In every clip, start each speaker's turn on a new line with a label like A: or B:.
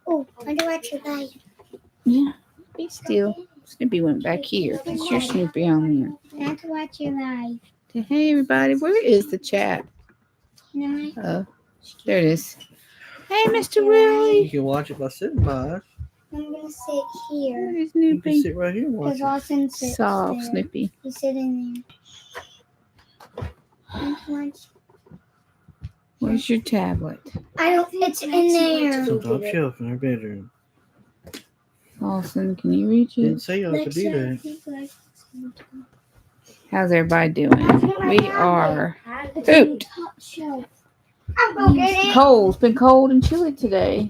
A: Oh, I wonder what you guys.
B: Yeah, be still. Snoopy went back here. It's your Snoopy on there.
A: That's what you like.
B: Hey, everybody. Where is the chat?
A: No,
B: Oh, there it is. Hey, Mr. Willie.
C: You can watch it by sitting by us.
A: I'm gonna sit here.
B: Where is
C: You can
B: Snoopy?
C: sit right here and watch
A: Because
C: it.
A: Austin sits
B: Soft
A: there.
B: Snoopy.
A: He's sitting there.
B: Where's your tablet?
A: I don't. It's in there.
C: It's on top shelf in her bedroom.
B: Austin, can you reach it?
C: Didn't say y'all could do that.
B: How's everybody doing? We are pooped. It's cold. It's been cold and chilly today.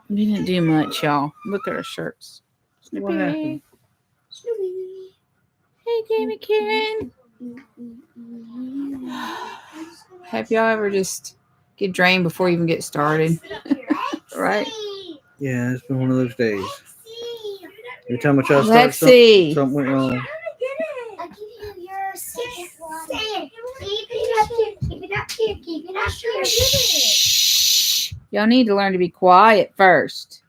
B: We didn't do much, y'all. Look at our shirts.
C: What happened?
B: Hey, Jamie Karen. Have y'all ever just get drained before you even get started? Right?
C: Yeah, it's been one of those days. Every time I try to start
B: Lexi.
C: something went wrong.
B: Shh. Y'all need to learn to be quiet first.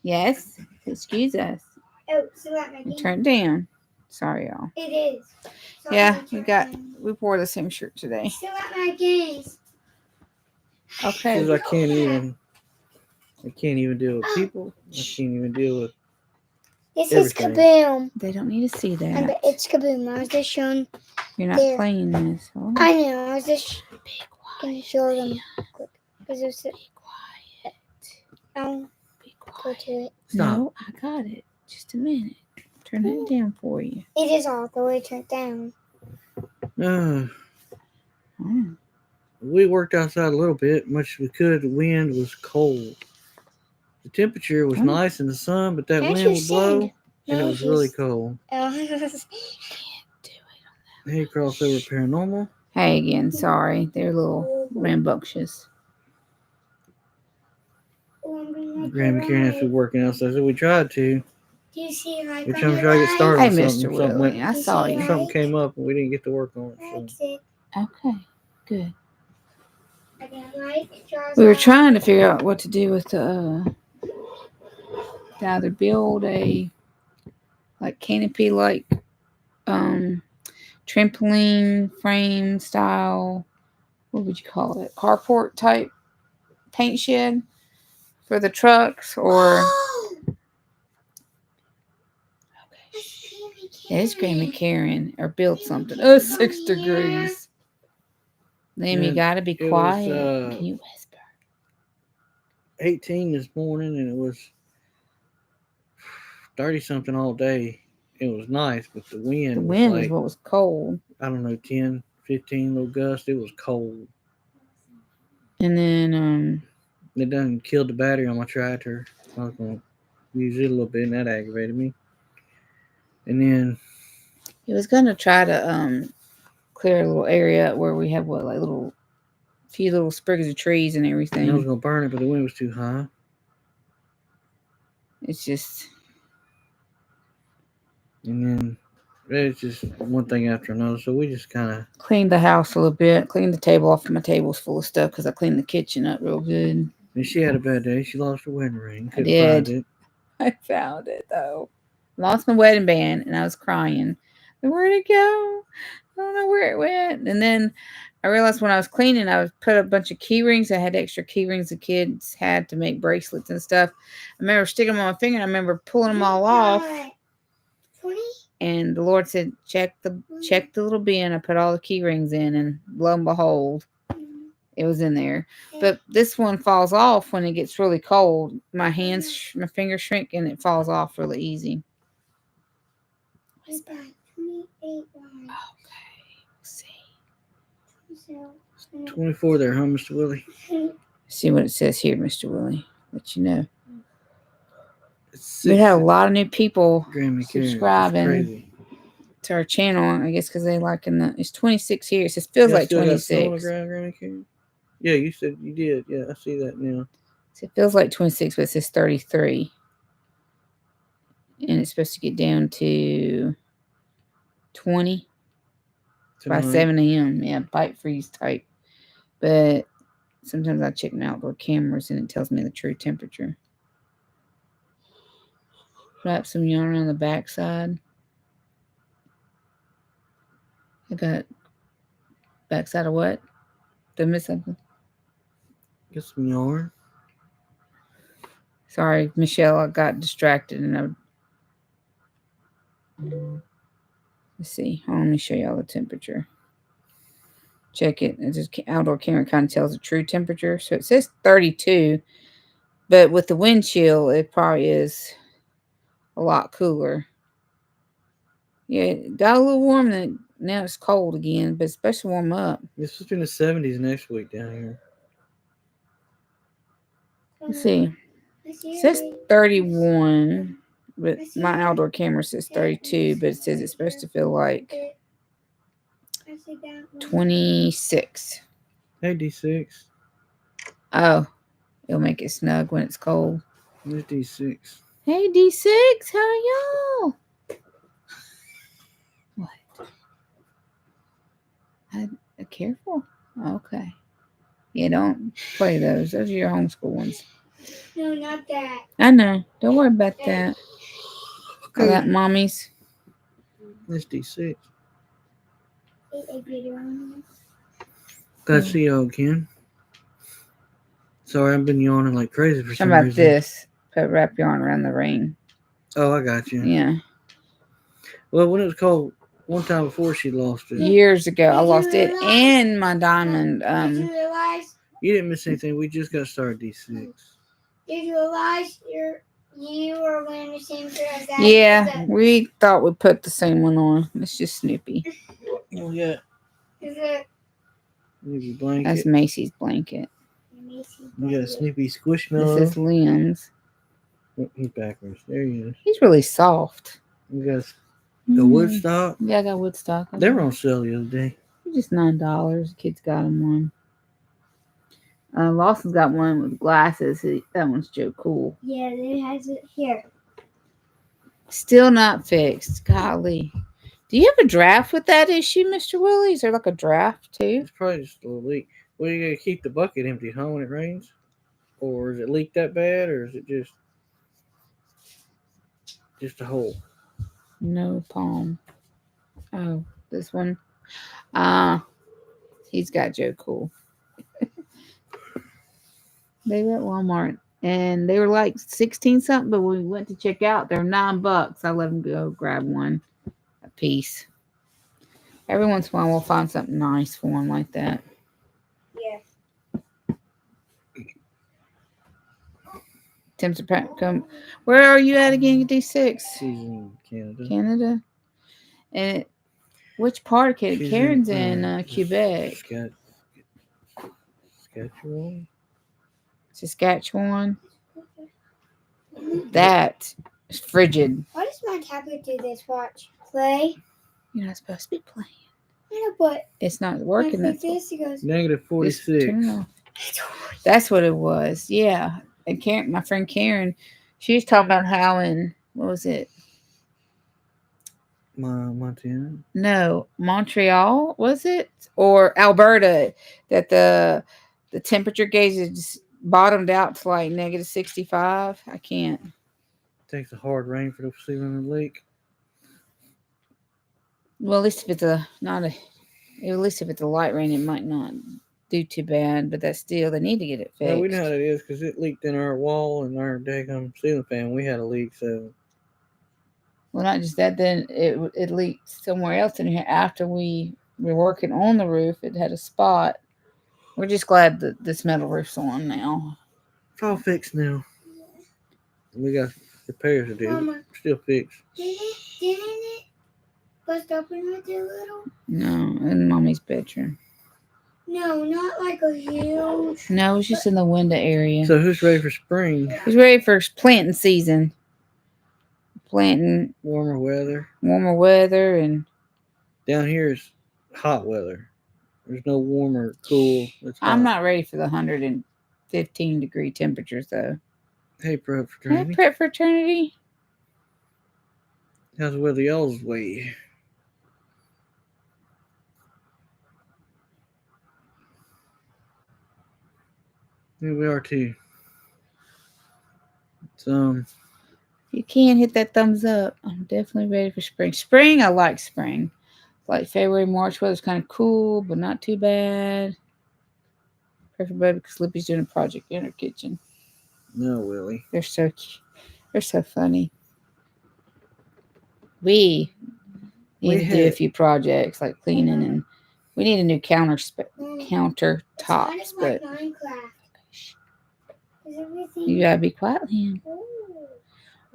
B: Yes? Excuse us.
A: Oh, so that
B: And turn it down. Sorry, y'all.
A: It is. So
B: Yeah, we wore the same shirt today.
A: Still at my gaze.
B: Okay.
C: Because I can't even deal with people. I can't even deal with
A: This
C: everything.
A: is Kaboom.
B: They don't need to see
A: And
B: that.
A: it's Kaboom. I was just showing.
B: You're not
A: there.
B: playing this. Oh,
A: I know. I was just
B: be
A: going
B: quiet.
A: to show them. Because it's.
B: Be quiet.
A: I'll
B: Be
A: go
B: quiet.
A: to it.
C: Stop.
B: No, I got it. Just a minute. Turn it down for you.
A: It is all the way turned down.
B: Oh.
C: We worked outside a little bit, much as we could. The wind was cold. The temperature was
B: Oh.
C: nice in the sun, but that
A: Can't
C: wind
A: you
C: would blow,
A: sing?
C: and it
A: No,
C: was really
A: he's-
C: cold.
A: Oh.
B: Do it.
C: Hey, crossover paranormal.
B: Hey again, sorry. They're a little rambunctious.
C: Grammy Karen has to be working outside, so we tried to.
A: Do you see like
C: We
A: on
C: tried to
A: the
C: get
A: light?
C: started
B: Hey,
C: on
B: Mr.
C: something. Something,
B: Willie, I saw you.
C: something came up, and we didn't get to work on it. So.
A: Exit.
B: Okay, good.
A: Again, light draws
B: We were
A: out.
B: trying to figure out what to do with the to either build a like canopy like trampoline frame style, what would you call it, carport type paint shed for the trucks, or it's Grammy Karen, or build something. Oh, 6 degrees. Then you
C: And
B: gotta be
C: it was,
B: quiet. Can you whisper?
C: 18 this morning, and it was 30 something all day. It was nice, but the wind
B: The
C: was
B: wind
C: like,
B: is what was cold.
C: I don't know, 10, 15 little gusts. It was cold.
B: And then
C: It done killed the battery on my tractor. I was going to use it a little bit, and that aggravated me. And then
B: he was gonna try to clear a little area where we have like few little sprigs of trees and everything.
C: I was going to burn it, but the wind was too high.
B: It's just.
C: And then it's just one thing after another. So we just kind of
B: Cleaned the house a little bit. Cleaned the table off. My table's full of stuff because I cleaned the kitchen up real good.
C: And she had a bad day. She lost her wedding ring.
B: I
C: Couldn't
B: did.
C: find it.
B: I found it though. Lost my wedding band and I was crying. Where'd it go? I don't know where it went. And then I realized when I was cleaning, I put a bunch of key rings. I had extra key rings the kids had to make bracelets and stuff. I remember sticking them on my finger and I remember pulling them all off.
A: 20?
B: And the Lord said, check the little bin. I put all the key rings in, and lo and behold, it was in there. But this one falls off when it gets really cold. My fingers shrink, and it falls off really easy.
A: What's that? 28 lines.
B: Okay, see.
C: 24 there, huh, Mr. Willie?
B: See what it says here, Mr. Willie. Let you know.
C: It's
B: We had a lot of new people
C: Grammy Karen. It's
B: subscribing
C: crazy.
B: to our channel. I guess because they it's 26 here. It says feels
C: Y'all
B: like
C: still got snow on the
B: 26.
C: ground, Grammy Karen? Yeah, you said you did. Yeah, I see that now.
B: So it feels like 26, but it says 33. And it's supposed to get down to 20 by
C: Tonight.
B: 7 a.m. Yeah, bite freeze type. But sometimes I check my outdoor cameras and it tells me the true temperature. Wrap some yarn on the back side. I got backside of what? Did I miss something?
C: Get some yarn.
B: Sorry, Michelle, I got distracted and let's see. Hold on, let me show y'all the temperature. Check it. It's just outdoor camera kind of tells the true temperature. So it says 32, but with the wind chill, it probably is a lot cooler. Yeah, it got a little warm, then now it's cold again, but it's supposed to warm up.
C: It's in the 70s next week down here.
B: Let's see. It says 31, but my outdoor camera says 32, but it says it's supposed to feel like 26.
C: Hey, D6.
B: Oh, it'll make it snug when it's cold.
C: There's D6.
B: Hey, D6, how are y'all? What? Careful. Okay. Yeah, don't play those. Those are your homeschool ones.
A: No, not that.
B: I know. Don't worry about that. I got mommies.
C: There's D6.
A: A beauty one.
C: Glad to see y'all again. Sorry, I've been yawning like crazy for
B: How
C: some
B: about
C: reason.
B: this? Put wrap yarn around the ring.
C: Oh, I got you.
B: Yeah.
C: Well, when it was cold, one time before she lost it.
B: Years ago, I lost it and my diamond.
A: Did you realize?
C: You didn't miss anything. We just got started D6.
A: Did you realize you were wearing the same shirt as that?
B: Yeah, we thought we put the same one on. It's just Snoopy.
C: Oh, yeah.
A: Is it?
C: Snoopy blanket.
B: That's Macy's blanket.
C: We got a Snoopy
B: This
C: Squishmallow.
B: is Liam's.
C: Oh, he's backwards. There he is.
B: He's really soft.
C: We got the Woodstock.
B: Yeah, I got Woodstock.
C: They were on sale the other day.
B: Just $9. The kids got him one. Lawson's got one with glasses. That one's Joe Cool.
A: Yeah, it has it here.
B: Still not fixed. Golly. Do you have a draft with that issue, Mr. Willie? Is there like a draft too?
C: It's probably just a little leak. Well, you gotta keep the bucket empty, huh, when it rains? Or is it leak that bad, or is it just a hole?
B: No palm. Oh, this one. He's got Joe Cool. They were at Walmart and they were like 16 something, but when we went to check out, they're $9. I let them go grab one a piece. Every once in a while, we'll find something nice for him like that.
A: Yeah.
B: Tim's come. Where are you at again, D6?
C: She's in Canada.
B: Canada. And which part of Canada?
C: She's
B: Karen's in Quebec. Saskatchewan. That is frigid.
A: Why does my tablet do this? Watch. Play.
B: You're not supposed to be playing.
A: I know, but
B: It's not
A: when
B: working.
A: I
B: That's
A: click this, it goes.
C: Negative 46.
B: That's what it was. Yeah. And Karen, my friend Karen, she was talking about how in, what was it?
C: Montana?
B: No, Montreal, was it? Or Alberta, that the temperature gauge is bottomed out to like negative 65. I can't.
C: Takes a hard rain for the ceiling to leak.
B: Well, at least if it's a light rain, it might not do too bad. But that's still, they need to get it fixed.
C: No, we know how it is because it leaked in our wall and our daggum ceiling fan. We had a leak, so.
B: Well, not just that. Then it leaked somewhere else in here after we were working on the roof. It had a spot. We're just glad that this metal roof's on now.
C: It's all fixed now. We got repairs to do.
A: Mama.
C: Still fixed.
A: Didn't it bust open with a little?
B: No, in Mommy's bedroom.
A: No, not like a huge.
B: No, it's just in the window area.
C: So who's ready for spring?
B: He's ready for planting season. Planting
C: Warmer
B: weather and
C: down here is hot weather. There's no warmer, cool. It's hot.
B: I'm not ready for the 115 degree temperatures though.
C: Hey, prep
B: Hey,
C: fraternity.
B: prep fraternity.
C: How's the weather y'all's way? Here we are too. So
B: If you can hit that thumbs up. I'm definitely ready for spring. Spring, I like spring. Like February, March weather's kind of cool, but not too bad. Perfect weather because Slippy's doing a project in her kitchen.
C: no, Willie.
B: They're so cute. They're so funny. We need to do a few projects like cleaning, and we need a new countertops. But you gotta be quiet, Liam.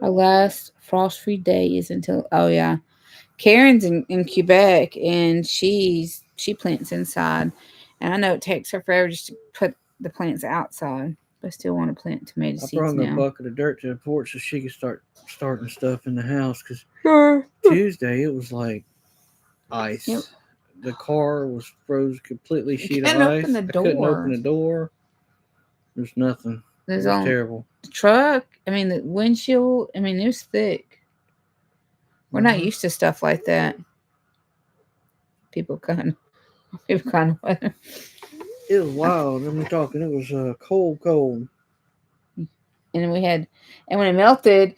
B: Our last frost-free day is until Karen's in Quebec, and she plants inside, and I know it takes her forever just to put the plants outside. But I still want to plant tomato
C: I
B: seeds
C: brought her a
B: now.
C: bucket of dirt to the porch so she could start starting stuff in the house. Because Tuesday it was like ice.
B: Yep.
C: The car was frozen completely, sheet of
B: couldn't
C: ice.
B: open the
C: I couldn't
B: door.
C: open the door. There's nothing. It was terrible.
B: The truck. I mean, the windshield. I mean, it was thick. We're not used to stuff like that. People kind of.
C: It was wild. I'm talking. It was cold.
B: And when it melted,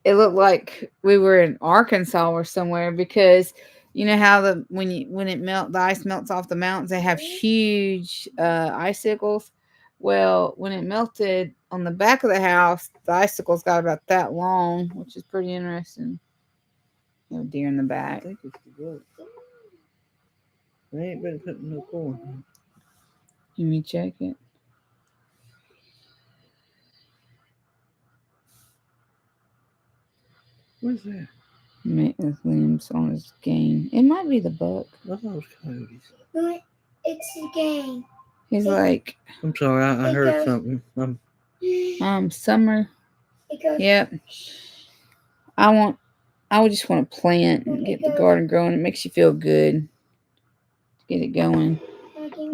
B: it looked like we were in Arkansas or somewhere, because you know how when the ice melts off the mountains, they have huge icicles. Well, when it melted on the back of the house, the icicles got about that long, which is pretty interesting. No deer in the back.
C: I think it's the goat. They ain't been putting no corn.
B: Let me check it.
C: Where's that?
B: Liam's on his game. It might be the buck.
C: I thought it was coyotes.
A: No, it's the game.
B: He's like,
C: I'm sorry, I heard something.
B: Summer. Yep. I would just want to plant and get the garden growing. It makes you feel good to get it going.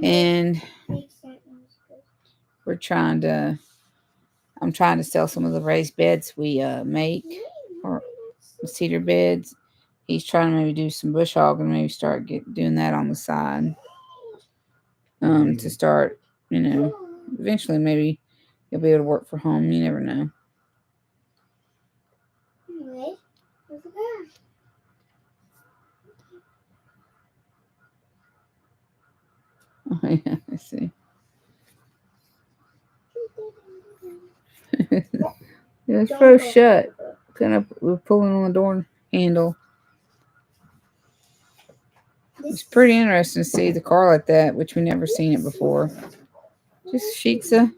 B: And I'm trying to sell some of the raised beds we make, or cedar beds. He's trying to maybe do some bush hog and maybe start doing that on the side. To start, eventually maybe you'll be able to work from home. You never know. Oh yeah, I see. It's froze shut. We're pulling on the door handle. It's pretty interesting to see the car like that, which we never seen it before. Just sheets of.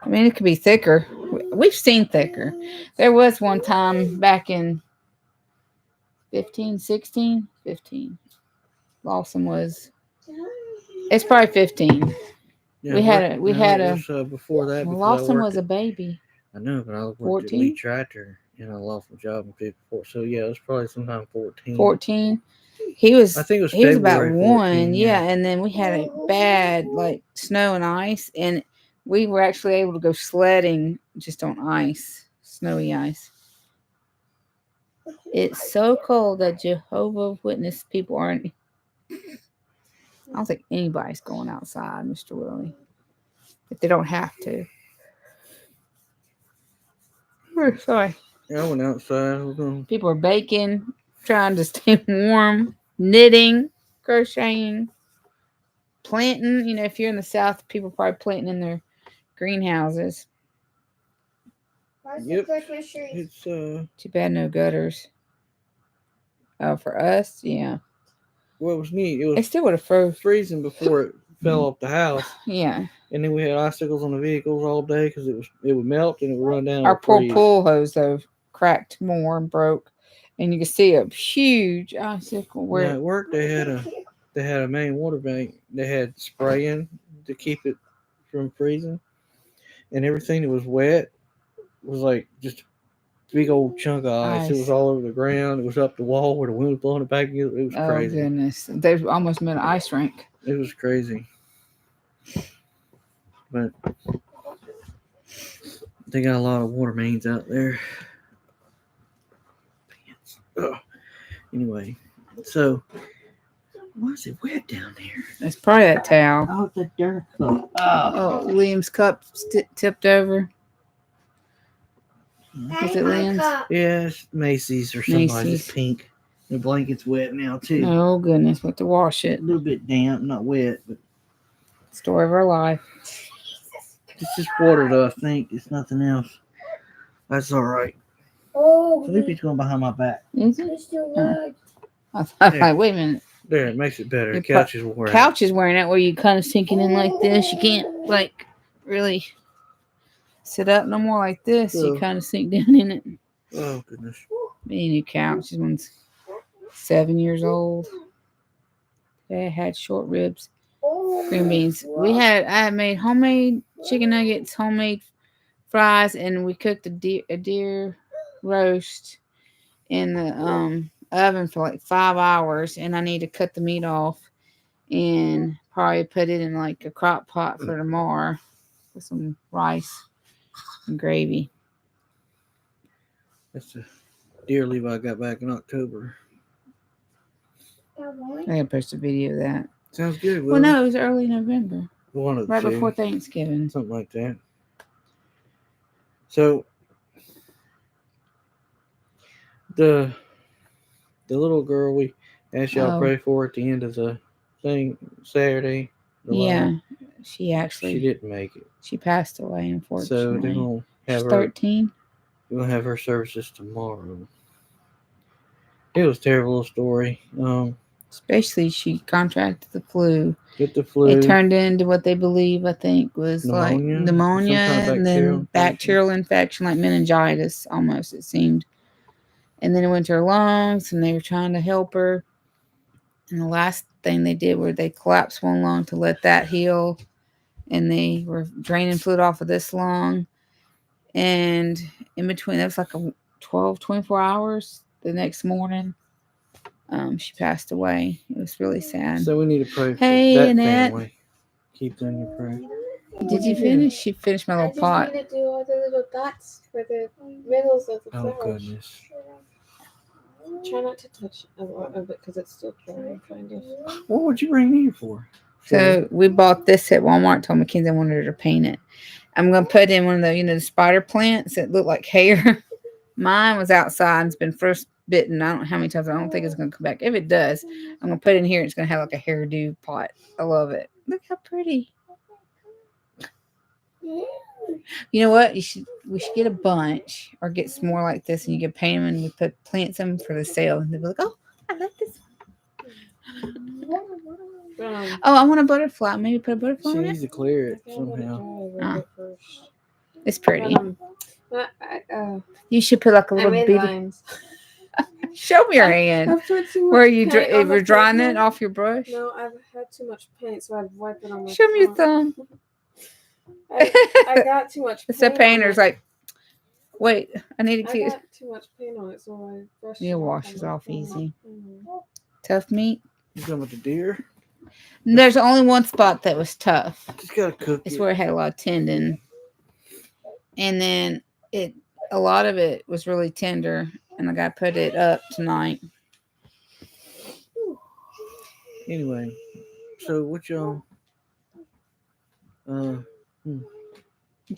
B: I mean, it could be thicker. We've seen thicker. There was one time back in 15. Lawson was. It's probably 15.
C: Yeah,
B: we had a.
C: Before that.
B: Well, Lawson was a baby.
C: I know, but I worked
B: 14?
C: at Lee Tractor and I lost my job in 54. So yeah, it was probably sometime 14.
B: 14. He was.
C: I think it was.
B: He was about
C: February
B: 1.
C: 14,
B: yeah, and then we had a bad snow and ice, and we were actually able to go sledding just on ice, snowy ice. It's so cold that Jehovah's Witness people aren't. I don't think anybody's going outside, Mr. Willie, if they don't have to. Sorry.
C: Yeah, I went outside.
B: People are baking, trying to stay warm, knitting, crocheting, planting. If you're in the South, people are probably planting in their greenhouses.
C: Yep. It's
B: too bad no gutters. Oh, for us, yeah.
C: Well, it was neat. It
B: still would have
C: freezing before it fell off the house.
B: Yeah.
C: And then we had icicles on the vehicles all day because it would melt and it would run down.
B: Our poor pool hose though cracked more and broke, and you can see a huge icicle. Where
C: at work they had a main water bank. They had spraying to keep it from freezing, and everything that was wet was like just a big old chunk of ice. It was all over the ground. It was up the wall where the wind was blowing it back. It was crazy.
B: Oh goodness, they almost made an ice rink.
C: It was crazy. But they got a lot of water mains out there. Anyway, so why is it wet down there?
B: It's probably that towel.
C: Oh, the dirt cup.
B: Oh, Liam's cup tipped over.
A: That's
B: it
A: my
B: Liam's?
A: cup.
C: Yeah, it's Macy's or somebody's.
B: Macy's.
C: It's pink. The blanket's wet now too.
B: Oh goodness, we have to wash
C: A
B: it.
C: little bit damp, not wet, but
B: Story of our life.
C: it's just water though. I think it's nothing else. That's all right.
A: Oh,
C: Felipe's going behind my back.
B: Is it?
A: it's too much.
B: I thought,
C: There.
B: like, wait a minute.
C: There, it makes it better.
B: Your
C: The couch is wore out.
B: Couch is wearing out where you kind of sinking in like this. You can't like really sit up no more like this. You
C: Oh.
B: kind of sink down in it.
C: Oh goodness.
B: Me new couch. This one's 7 years old. They had short ribs, green beans. I had made homemade chicken nuggets, homemade fries, and we cooked a deer roast in the oven for like 5 hours. And I need to cut the meat off and probably put it in like a crock pot for tomorrow with some rice and gravy.
C: That's the deer leave I got back in October.
B: I gotta post a video of that.
C: Sounds good.
B: Well, no, it was early November,
C: one of the
B: right
C: two.
B: before Thanksgiving.
C: Something like that. So the little girl we asked y'all to pray for at the end of the thing Saturday.
B: Yeah, she
C: didn't make it.
B: She passed away, unfortunately.
C: So they're gonna have
B: She's
C: her.
B: 13.
C: We're gonna have her services tomorrow. It was a terrible story.
B: Basically, she contracted the flu.
C: Get the flu.
B: It turned into what they believe, I think, was like pneumonia and then bacterial infection, like meningitis almost, it seemed. And then it went to her lungs, and they were trying to help her. And the last thing they did was they collapsed one lung to let that heal. And they were draining fluid off of this lung. And in between, that was like a 24 hours the next morning. She passed away. It was really sad.
C: So we need to pray for that
B: Annette.
C: family. Keep them in your prayer.
B: Did you finish? She finished my little pot.
A: I just need to do all the little dots for the middles of the flowers.
C: Oh goodness.
D: Try not to touch a lot of it because it's still dry, kind of.
C: What would you bring me for?
B: So we bought this at Walmart. Told Mackenzie I wanted her to paint it. I'm gonna put in one of the, the spider plants that look like hair. Mine was outside and it's been first bitten. I don't know how many times. I don't think it's gonna come back. If it does, I'm gonna put it in here. It's gonna have like a hairdo pot. I love it. Look how pretty. You know what? We should get a bunch or get some more like this, and you can paint them and we plant them for the sale. And they'll be like, "Oh, I like this one. Oh, I want a butterfly. Maybe put a butterfly
C: She
B: on
C: needs
B: it.
C: to clear it somehow.
B: It's pretty.
D: But
B: You should put like a
D: I
B: little
D: made
B: bitty.
D: lines.
B: Show me your hand.
D: I've put too much
B: Where you
D: paint on
B: you're
D: the
B: drying
D: paper.
B: it off your brush?
D: No, I've had too much paint, so I've wiped it on my
B: Show me your
D: thumb.
B: thumb.
D: I got too much paint.
B: It's a painter's
D: on it.
B: like, wait, I need to
D: I
B: keep.
D: got too much paint on it, so I brushed
B: It
D: it
B: washes
D: on my
B: off
D: thumb.
B: easy.
D: Mhm.
B: Tough meat.
C: You done with the deer?
B: There's only one spot that was tough.
C: Just gotta cook
B: It's
C: it.
B: where it had a lot of tendon, and then a lot of it was really tender, and I got to put it up tonight.
C: Anyway, so what y'all?
B: What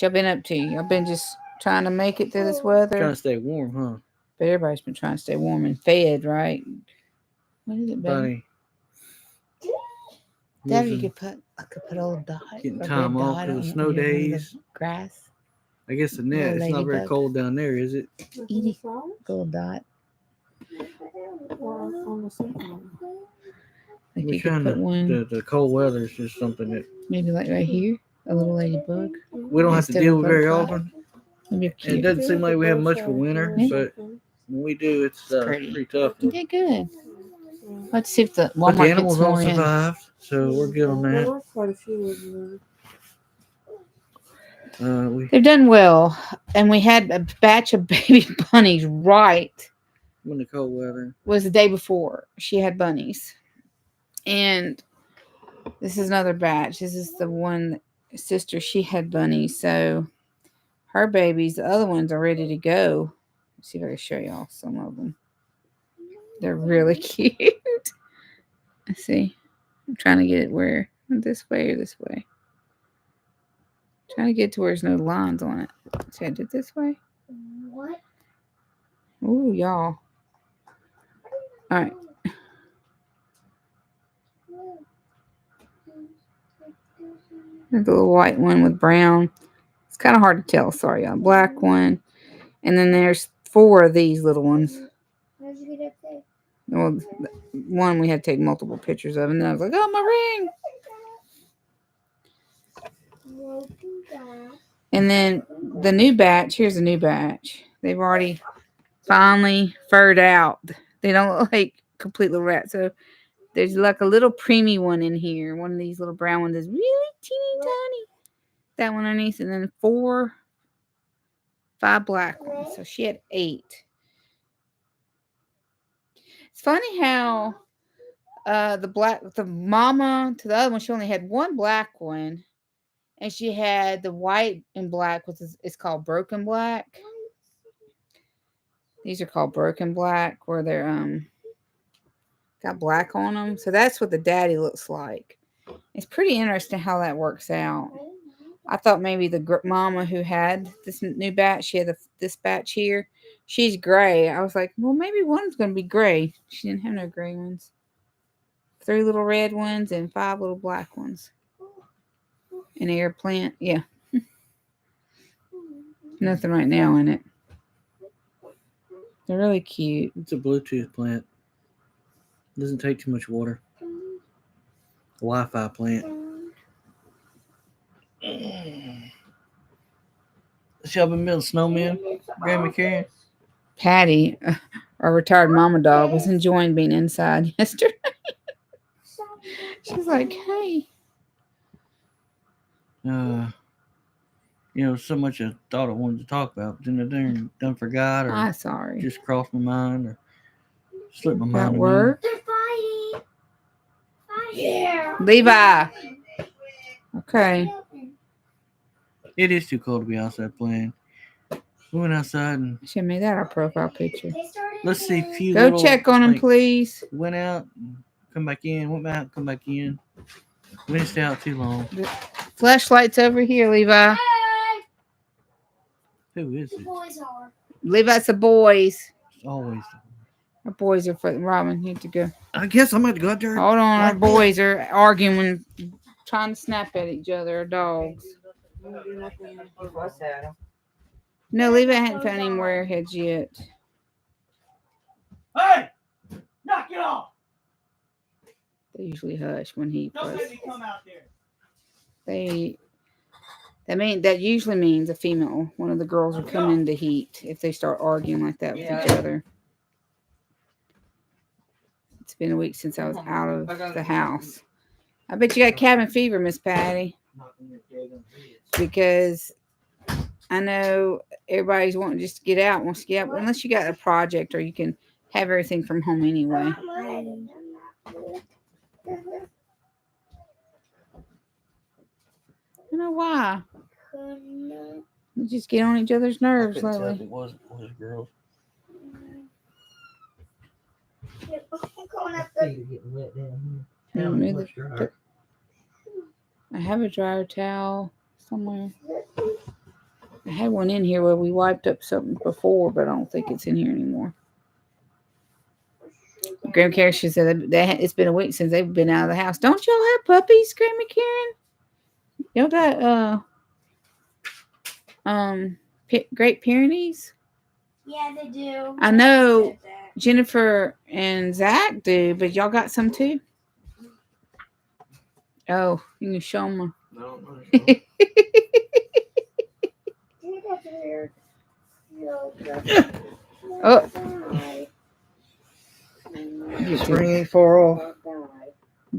B: y'all been up to? Y'all been just trying to make it through this weather?
C: Trying to stay warm, huh?
B: But everybody's been trying to stay warm and fed, right? What is it, baby? Daddy, you I could put a little dot.
C: Getting
B: a
C: time
B: red
C: off
B: dot
C: for the
B: on
C: snow
B: the
C: days.
B: Grass.
C: I guess the net. It's not very
B: ladybug.
C: cold down there, is it?
B: Edie, little dot.
D: Or on the sunflower.
B: Like
C: We're
B: you could
C: trying
B: put
C: to.
B: one,
C: The cold weather is just something that
B: maybe like right here, a little ladybug.
C: we don't have to
B: Instead
C: deal
B: of
C: with very
B: butterfly.
C: often.
B: Maybe
C: And it
B: cute.
C: doesn't seem like we have much for winter,
B: Yeah.
C: but when we do, it's pretty tough.
B: You did good. Let's see if the
C: But the
B: Walmart
C: animals
B: gets
C: all
B: more in.
C: survived, so we're good on
D: There
C: that.
D: were quite a few of them.
B: They've done well, and we had a batch of baby bunnies. Right,
C: When the cold weather.
B: was the day before she had bunnies, and this is another batch. This is the one sister she had bunnies, so her babies, the other ones, are ready to go. Let's see if I can show y'all some of them. They're really cute. Let's see. I'm trying to get it where this way or this way. Trying to get to where there's no lines on it. See, I did this way.
A: What?
B: Ooh, y'all. All right. There's a little white one with brown. It's kind of hard to tell. Sorry, y'all. Black one. And then there's 4 of these little ones.
A: How'd you get up there?
B: Well, one we had to take multiple pictures of. And then I was like, oh, my ring. And then the new batch. Here's the new batch. They've already finally furred out. They don't look like complete little rats. So there's like a little preemie one in here. One of these little brown ones is really teeny tiny. That one underneath, and then 5 black ones. So she had 8. It's funny how the mama to the other one, she only had 1 black one, and she had the white and black, which is called broken black. These are called broken black, where they're got black on them. So that's what the daddy looks like. It's pretty interesting how that works out. I thought maybe the mama who had this new batch, she had this batch here, she's gray. I was like, well, maybe one's going to be gray. She didn't have no gray ones. 3 little red ones and 5 little black ones. An air plant, yeah. Nothing right now in it. They're really cute.
C: It's a Bluetooth plant. Doesn't take too much water. Wi-Fi plant. See, I've been building snowmen, Grandma Karen.
B: Patty, our retired mama dog, was enjoying being inside yesterday. She's like, hey.
C: So much I thought I wanted to talk about, but then I done forgot, or
B: I'm sorry.
C: just crossed my mind, or slipped my mind.
B: That work?
A: They're fighting. Yeah.
B: Levi. Okay.
C: It is too cold to be outside playing. We went outside and
B: Should have made that our profile picture.
C: let's see a few.
B: Go
C: little,
B: check on him, please.
C: Went out, come back in. Went out, come back in. We didn't stay out too long.
B: Flashlight's over here, Levi.
C: Who is
A: The
C: it?
A: boys are.
B: Levi's the boys.
C: Always.
B: Our boys are for Robin. Need to go.
C: I guess I'm about to go out there.
B: Hold on, our
C: like
B: boys are arguing, trying to snap at each other. Our dogs. No, Levi hadn't found any warheads yet.
E: Hey! Knock it off!
B: They usually hush when he
E: Don't
B: plays.
E: let me come out there.
B: That usually means a female. One of the girls will come into heat if they start arguing like that with each other. It's been a week since I was out of the house. I bet you got cabin fever, Miss Patty, because I know everybody's wanting just to get out, wants to get out, unless you got a project or you can have everything from home anyway. I don't know why. We just get on each other's nerves lately.
C: It wasn't boys, girls. I have a dryer towel somewhere. I had one in here where we wiped up something before, but I don't think it's in here anymore. Grandma Karen, she said that it's been a week since they've been out of the house. Don't y'all have puppies, Grandma Karen? Y'all got Great Pyrenees?
A: Yeah, they do.
B: I know Jennifer and Zach do, but y'all got some too? Oh, you can show them.
C: No.
B: Oh,
C: Spring ain't far off.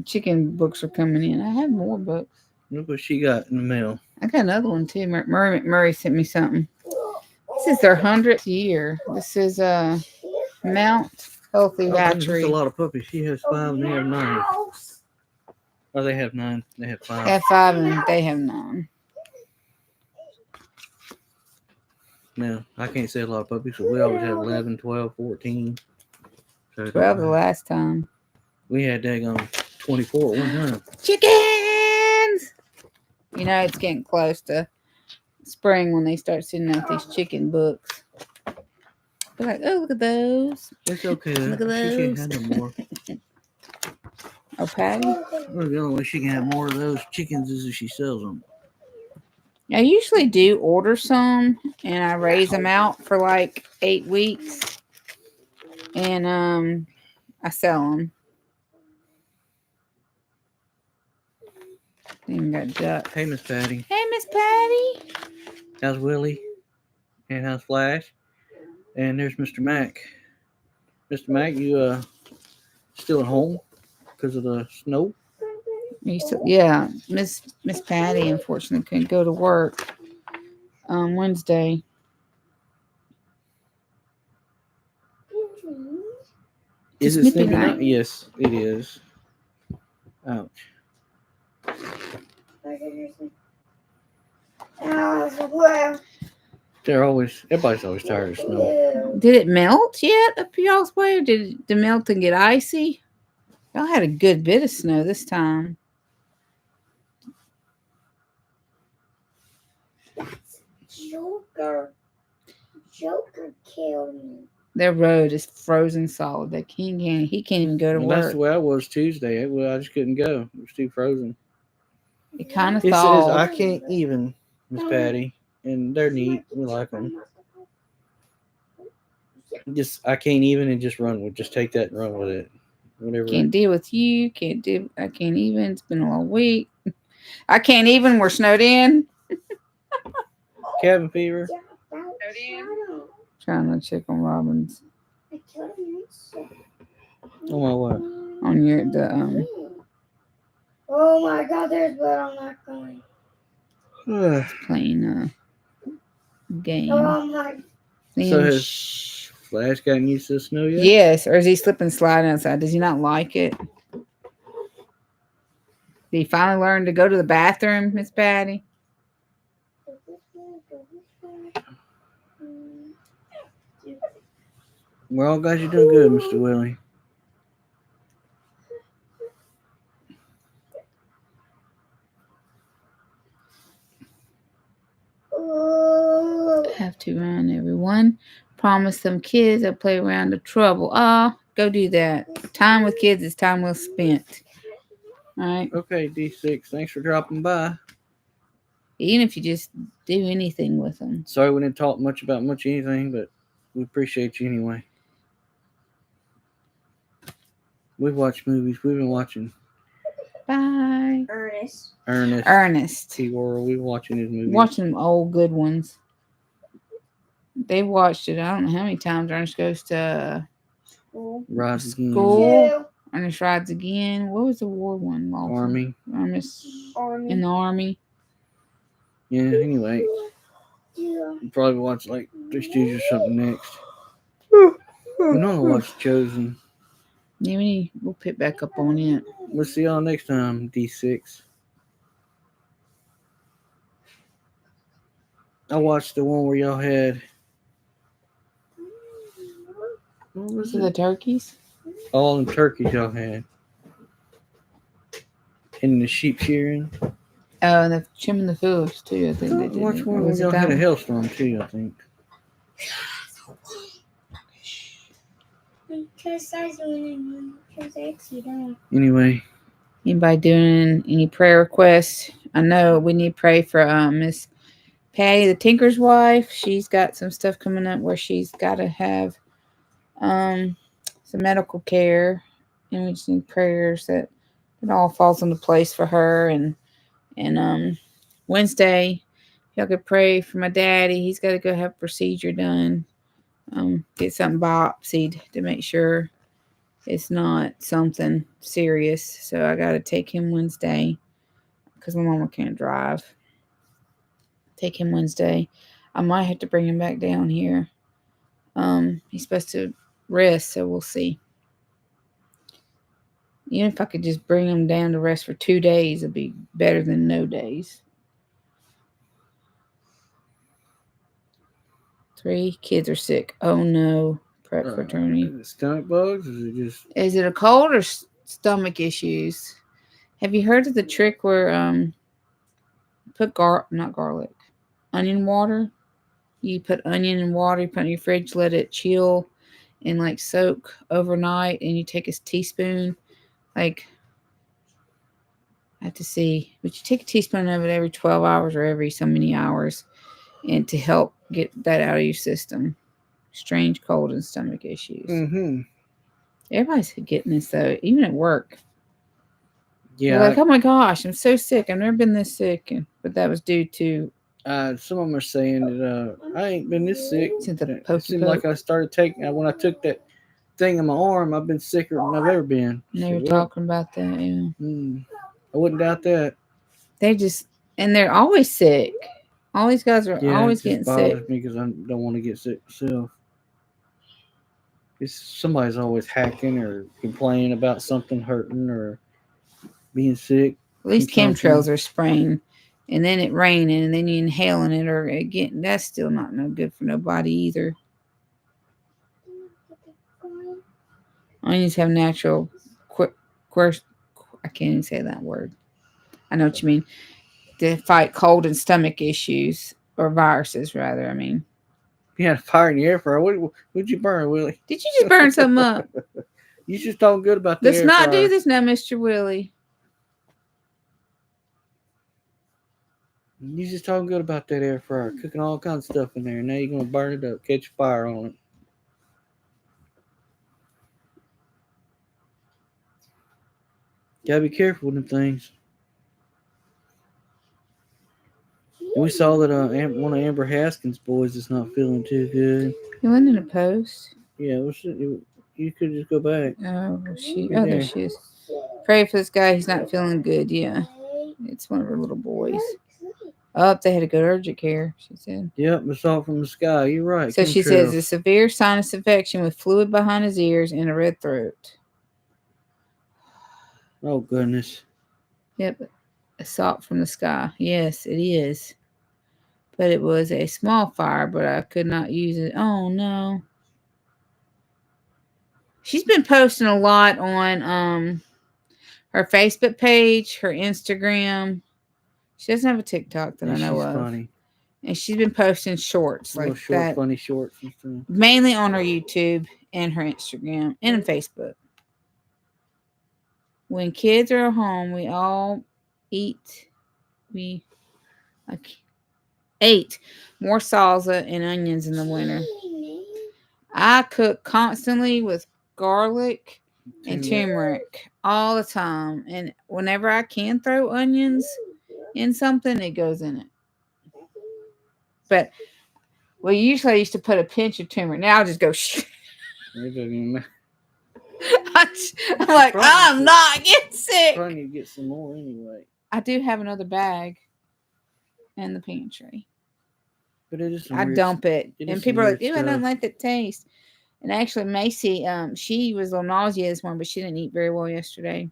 B: chicken books are coming in. I have more books.
C: Look what she got in the mail.
B: I got another one too. Murray sent me something. This is their 100th year. This is Mount Healthy
C: That's
B: Hatchery.
C: a lot of puppies. She has 5 and they have 9. Oh, they have 9. They have 5.
B: They have 5 and they have 9.
C: No, I can't say a lot of puppies, but we always have 11, 12, 14. So
B: 12 the last time.
C: we had daggone 24 at one time.
B: Chickens! You know, it's getting close to spring when they start sending out these chicken books. Be like, oh, look at those.
C: It's okay.
B: Look at
C: She can't
B: those.
C: have no more.
B: Oh, Patty.
C: Well, the only way she can have more of those chickens is if she sells them.
B: I usually do order some and I raise them out for like 8 weeks and I sell them. Even got duck.
C: Hey, Miss Patty.
B: Hey, Miss Patty.
C: How's Willie? And how's Flash? And there's Mr. Mac. Mr. Mac, you still at home because of the snow?
B: Yeah, Miss Patty unfortunately couldn't go to work on Wednesday.
C: Is it
B: Snippy
C: snipping
B: night.
C: out? Yes, it is. Ouch. Everybody's always tired of snow.
B: Did it melt yet up y'all's way, or did it melt and get icy? Y'all had a good bit of snow this time.
A: Joker killed me.
B: Their road is frozen solid. He can't even go to
C: Well, that's
B: work.
C: the way I was Tuesday. Well, I just couldn't go. It was too frozen.
B: It kind of
C: It says
B: thawed.
C: I can't even, Miss Patty, and they're neat. We like them. I can't even and just run with. Just take that and run with it. Whatever.
B: Can't deal with you. I can't even. It's been a long week. I can't even. We're snowed in.
C: Cabin fever.
B: Trying to check on Robin's
C: Oh my what?
B: on the
A: Oh my God! There's blood on that coin.
B: playing game.
A: Oh my!
C: So has Flash gotten used to the snow yet?
B: Yes, or is he slipping sliding outside? Does he not like it? Did he finally learn to go to the bathroom, Miss Patty?
C: We're all glad you're doing good, Mr. Willie.
B: Have to run, everyone. Promise some kids I'll play around the trouble. Go do that. Time with kids is time well spent. All right.
C: Okay, D6. Thanks for dropping by.
B: Even if you just do anything with them.
C: Sorry we didn't talk much about anything, but we appreciate you anyway. We've watched movies. We've been watching
B: Bye.
A: Ernest.
C: T-World. We've been watching his movies.
B: Watching them old good ones. They watched it. I don't know how many times Ernest goes to
C: Rides Again.
B: school. Ernest Rides Again. What was the war one? Lawson?
C: Army.
B: Ernest in the Army.
C: Yeah, anyway. We'll probably watch like Three Stooges or something next. We normally watch Chosen.
B: Yeah, we'll pick back up on it.
C: We'll see y'all next time, D6. I watched the one where y'all had. What was
B: So the
C: it?
B: turkeys?
C: All the turkeys y'all had. And the sheep shearing.
B: Oh, and the trimming the hooves too. I think they did.
C: Watch
B: Or
C: one where
B: was it
C: y'all
B: that
C: had a
B: one?
C: hailstorm too, I think. Anyway.
B: Anybody doing any prayer requests? I know we need to pray for Miss Patty, the tinker's wife. She's got some stuff coming up where she's got to have some medical care, and we just need prayers that it all falls into place for her. And Wednesday, y'all could pray for my daddy. He's got to go have a procedure done, get something biopsied to make sure it's not something serious. So I got to take him Wednesday because my mama can't drive. Take him Wednesday. I might have to bring him back down here. He's supposed to rest, so we'll see. Even if I could just bring him down to rest for 2 days, it'd be better than no days. 3 kids are sick. Oh no. Prep for attorney.
C: Is it stomach bugs? Or is it just.
B: Is it a cold or stomach issues? Have you heard of the trick where put not garlic. onion water. You put onion in water, you put it in your fridge, let it chill and like soak overnight, and you take a teaspoon, like I have to see, but you take a teaspoon of it every 12 hours or every so many hours, and to help get that out of your system. Strange cold and stomach issues.
C: Mm-hmm.
B: Everybody's getting this though, even at work. They're
C: Yeah,
B: like, "Oh my gosh, I'm so sick. I've never been this sick," but that was due to
C: some of them are saying that I ain't been this sick.
B: to the
C: It
B: pokey
C: seemed like
B: poke.
C: I started taking when I took that thing in my arm. I've been sicker than I've ever been.
B: And they
C: So,
B: were
C: well,
B: talking about that. Yeah.
C: I wouldn't doubt that.
B: They just and they're always sick. All these guys are
C: Yeah,
B: always
C: it
B: getting
C: just
B: sick.
C: bothers me because I don't want to get sick myself. It's somebody's always hacking or complaining about something hurting or being sick
B: At
C: from
B: least
C: something.
B: chemtrails are spraying, and then it raining, and then you inhaling it, or again, that's still not no good for nobody either. Onions have natural, I can't even say that word. I know what you mean. To fight cold and stomach issues or viruses, rather. I mean,
C: You had a fire in the air fryer. What'd you burn, Willie?
B: did you just burn something up?
C: You just talking good about the
B: Let's
C: air
B: not do
C: fryer.
B: this now, Mr. Willie.
C: You just talking good about that air fryer, cooking all kinds of stuff in there. Now you're gonna burn it up, catch fire on it. Gotta be careful with them things. And we saw that one of Amber Haskins' boys is not feeling too good.
B: You went in a post.
C: Yeah, you could just go back.
B: Oh,
C: Right
B: there
C: there.
B: she is. Pray for this guy. He's not feeling good. Yeah, it's one of her little boys. Oh, they had to go to urgent care. She said.
C: Yep, assault from the sky. You're right.
B: So she says
C: Chemtrails.
B: a severe sinus infection with fluid behind his ears and a red throat.
C: Oh goodness.
B: Yep, assault from the sky. Yes, it is. But it was a small fire, but I could not use it. Oh no. She's been posting a lot on her Facebook page, her Instagram. She doesn't have a TikTok that I
C: And
B: know
C: she's
B: of.
C: funny.
B: And she's been posting shorts
C: Little
B: like
C: short,
B: that,
C: funny shorts and stuff.
B: mainly on her YouTube and her Instagram and on Facebook. When kids are at home, we all eat. We like, ate more salsa and onions in the winter. I cook constantly with garlic and turmeric all the time, and whenever I can throw onions in something, it goes in it. But well, usually I used to put a pinch of turmeric. Now I'll just go.
C: It doesn't even matter.
B: I'm like, I'm not getting sick.
C: Trying to get some more anyway.
B: I do have another bag in the pantry.
C: But it is some
B: I
C: weird,
B: dump it,
C: it is
B: and
C: some
B: people are like,
C: weird
B: "Ew, I don't
C: stuff.
B: like the taste." And actually, Macy, she was a little nauseous this morning, but she didn't eat very well yesterday.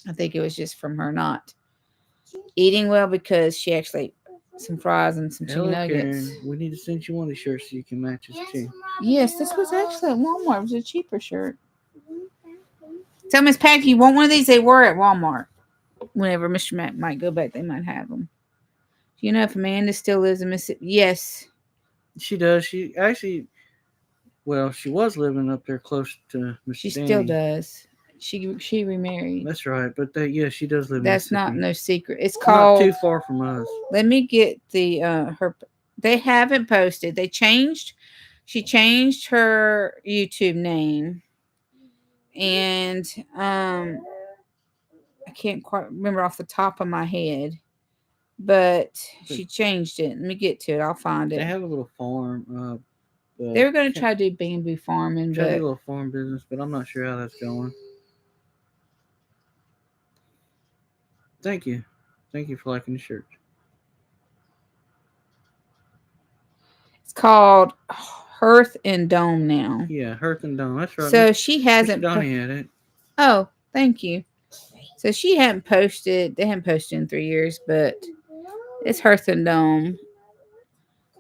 B: I think it was just from her not eating well because she actually ate some fries and some chicken
C: Hello,
B: nuggets.
C: Karen. We need to send you one of these shirts so you can match us too.
B: Yes, this was actually at Walmart. It was a cheaper shirt. Tell Miss Packy you want one of these? They were at Walmart. Whenever Mr. Mac might go back, they might have them. Do you know if Amanda still lives in Mississippi? Yes.
C: She does. She actually, well, she was living up there close to Mr.
B: She
C: Danny.
B: still does. She remarried.
C: That's right. But yeah, she does live in
B: That's
C: Mississippi.
B: not no secret. It's
C: Not
B: called.
C: too far from us.
B: Let me get the her. They haven't posted. They changed. She changed her YouTube name, and I can't quite remember off the top of my head, but she changed it. Let me get to it. I'll find
C: They
B: it.
C: have a little farm.
B: They were going to try to do bamboo farming,
C: try to do a
B: but
C: little farm business, but I'm not sure how that's going. Thank you for liking the shirt.
B: it's called Hearth and Dome now.
C: Yeah, Hearth and Dome. That's right.
B: So she hasn't.
C: Donnie had it.
B: Oh, thank you. So she hadn't posted. They haven't posted in 3 years, but it's Hearth and Dome,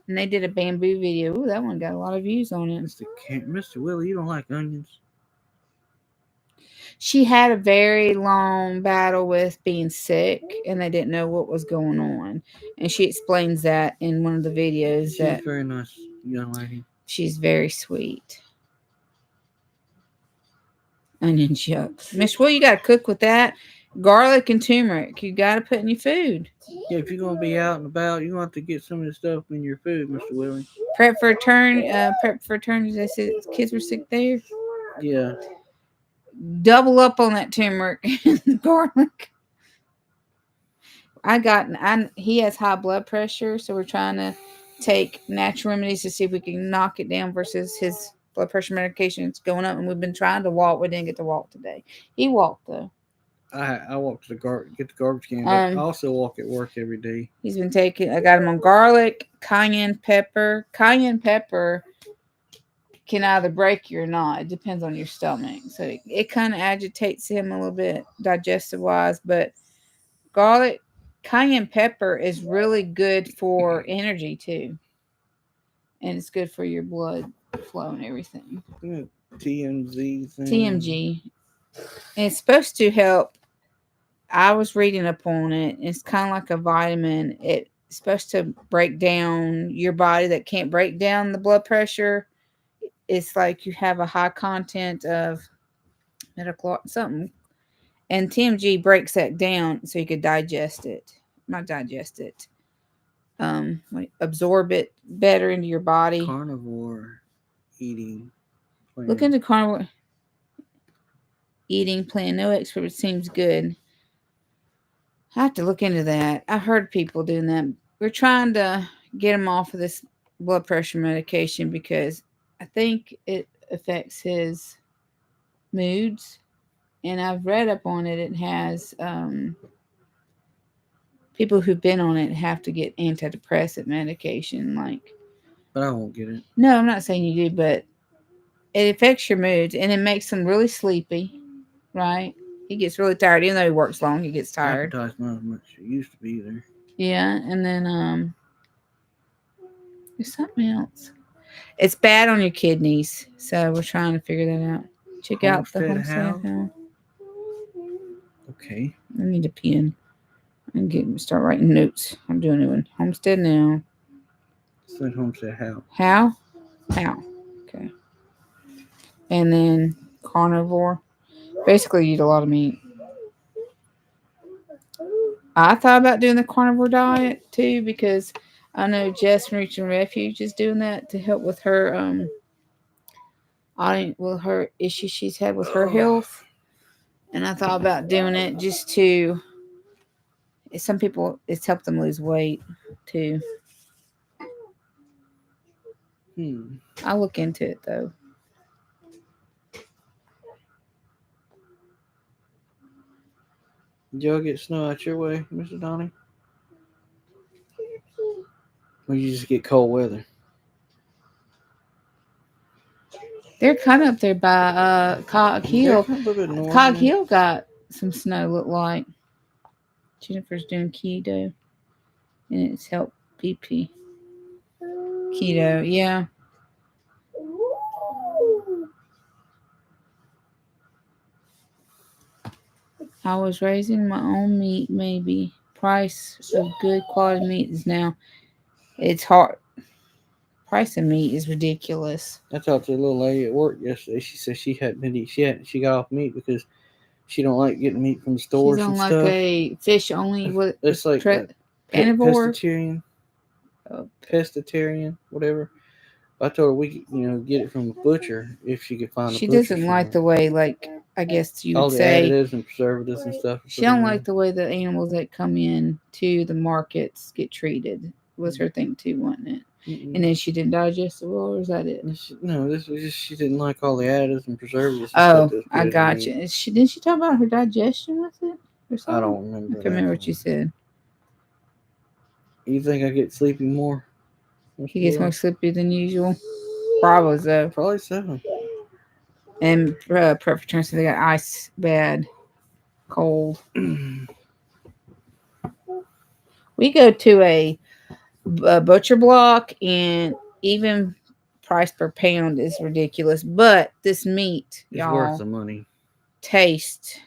B: and they did a bamboo video. Ooh, that one got a lot of views on it.
C: Mr. Willie, you don't like onions?
B: She had a very long battle with being sick, and they didn't know what was going on. And she explains that in one of the videos
C: She's
B: that
C: a very nice young lady.
B: she's very sweet. Onion chips. Miss Will, you got to cook with that. Garlic and turmeric. You got to put in your food.
C: Yeah, if you're gonna be out and about, you're gonna have to get some of this stuff in your food, Mr. Willie.
B: Prep for a turn. Prep for a turn. They said kids were sick there.
C: Yeah.
B: Double up on that turmeric and garlic. He has high blood pressure, so we're trying to take natural remedies to see if we can knock it down versus his blood pressure medication is going up. And we've been trying to walk. We didn't get to walk today. He walked though.
C: I walk to get the garbage can, but I also walk at work every day.
B: He's been taking. I got him on garlic, cayenne pepper. Cayenne pepper can either break you or not. It depends on your stomach. So it kind of agitates him a little bit digestive wise, but garlic, cayenne pepper is really good for energy too. And it's good for your blood flow and everything.
C: TMZ thing.
B: TMG. And it's supposed to help. I was reading up on it. It's kind of like a vitamin. It's supposed to break down your body that can't break down the blood pressure. It's like you have a high content of medical something. And TMG breaks that down so you could digest it. Not digest it. Absorb it better into your body.
C: Carnivore eating plan.
B: Look into carnivore eating plan. No expert, it seems good. I have to look into that. I've heard people doing that. We're trying to get him off of this blood pressure medication because I think it affects his moods. And I've read up on it. It has people who've been on it have to get antidepressant medication.
C: But I won't get it.
B: No, I'm not saying you do, but it affects your moods and it makes him really sleepy, right? He gets really tired. Even though he works long, he gets tired.
C: Appetite's not as much as it used to be there.
B: Yeah, and then there's something else. It's bad on your kidneys, so we're trying to figure that out. Check out the Homestead House.
C: Okay.
B: I need a pen. I'm start writing notes. I'm doing it one. Homestead now.
C: Said Homestead How.
B: How? Okay. And then carnivore. Basically, you eat a lot of meat. I thought about doing the carnivore diet too because I know Jess from Reaching Refuge is doing that to help with her with her issues she's had with her health. And I thought about doing it just to. Some people, it's helped them lose weight too. I'll look into it though.
C: Did y'all get snow out your way, Mr. Donnie? Or you just get cold weather?
B: They're kind of up there by Cog Hill. Cog Hill got some snow, look like. Jennifer's doing keto. And it's helped BP. Keto, yeah. I was raising my own meat, maybe. Price of good quality meat is now. It's hard. Price of meat is ridiculous.
C: I talked to a little lady at work yesterday. She said she hadn't been eating. She got off meat because she don't like getting meat from the stores and stuff. She's on
B: like a fish only. What?
C: It's like
B: pescatarian.
C: Pescatarian, whatever. I told her we could, get it from a butcher if she could find a butcher.
B: She doesn't like the way, I guess you would say.
C: All the additives and preservatives and stuff.
B: She don't like the way the animals that come in to the markets get treated. Was her thing too, wasn't it? Mm-mm. And then she didn't digest it well, or is that it?
C: No, this was just she didn't like all the additives and preservatives.
B: I got you. Didn't she talk about her digestion with it? Or something?
C: I don't remember.
B: I can't remember what you said.
C: You think I get sleepy more?
B: He gets more sleepy than usual. Probably so.
C: Probably so.
B: And prep for turns, so they got ice bad, cold. We go to a butcher block, and even price per pound is ridiculous. But this meat,
C: it's
B: y'all,
C: worth the money.
B: taste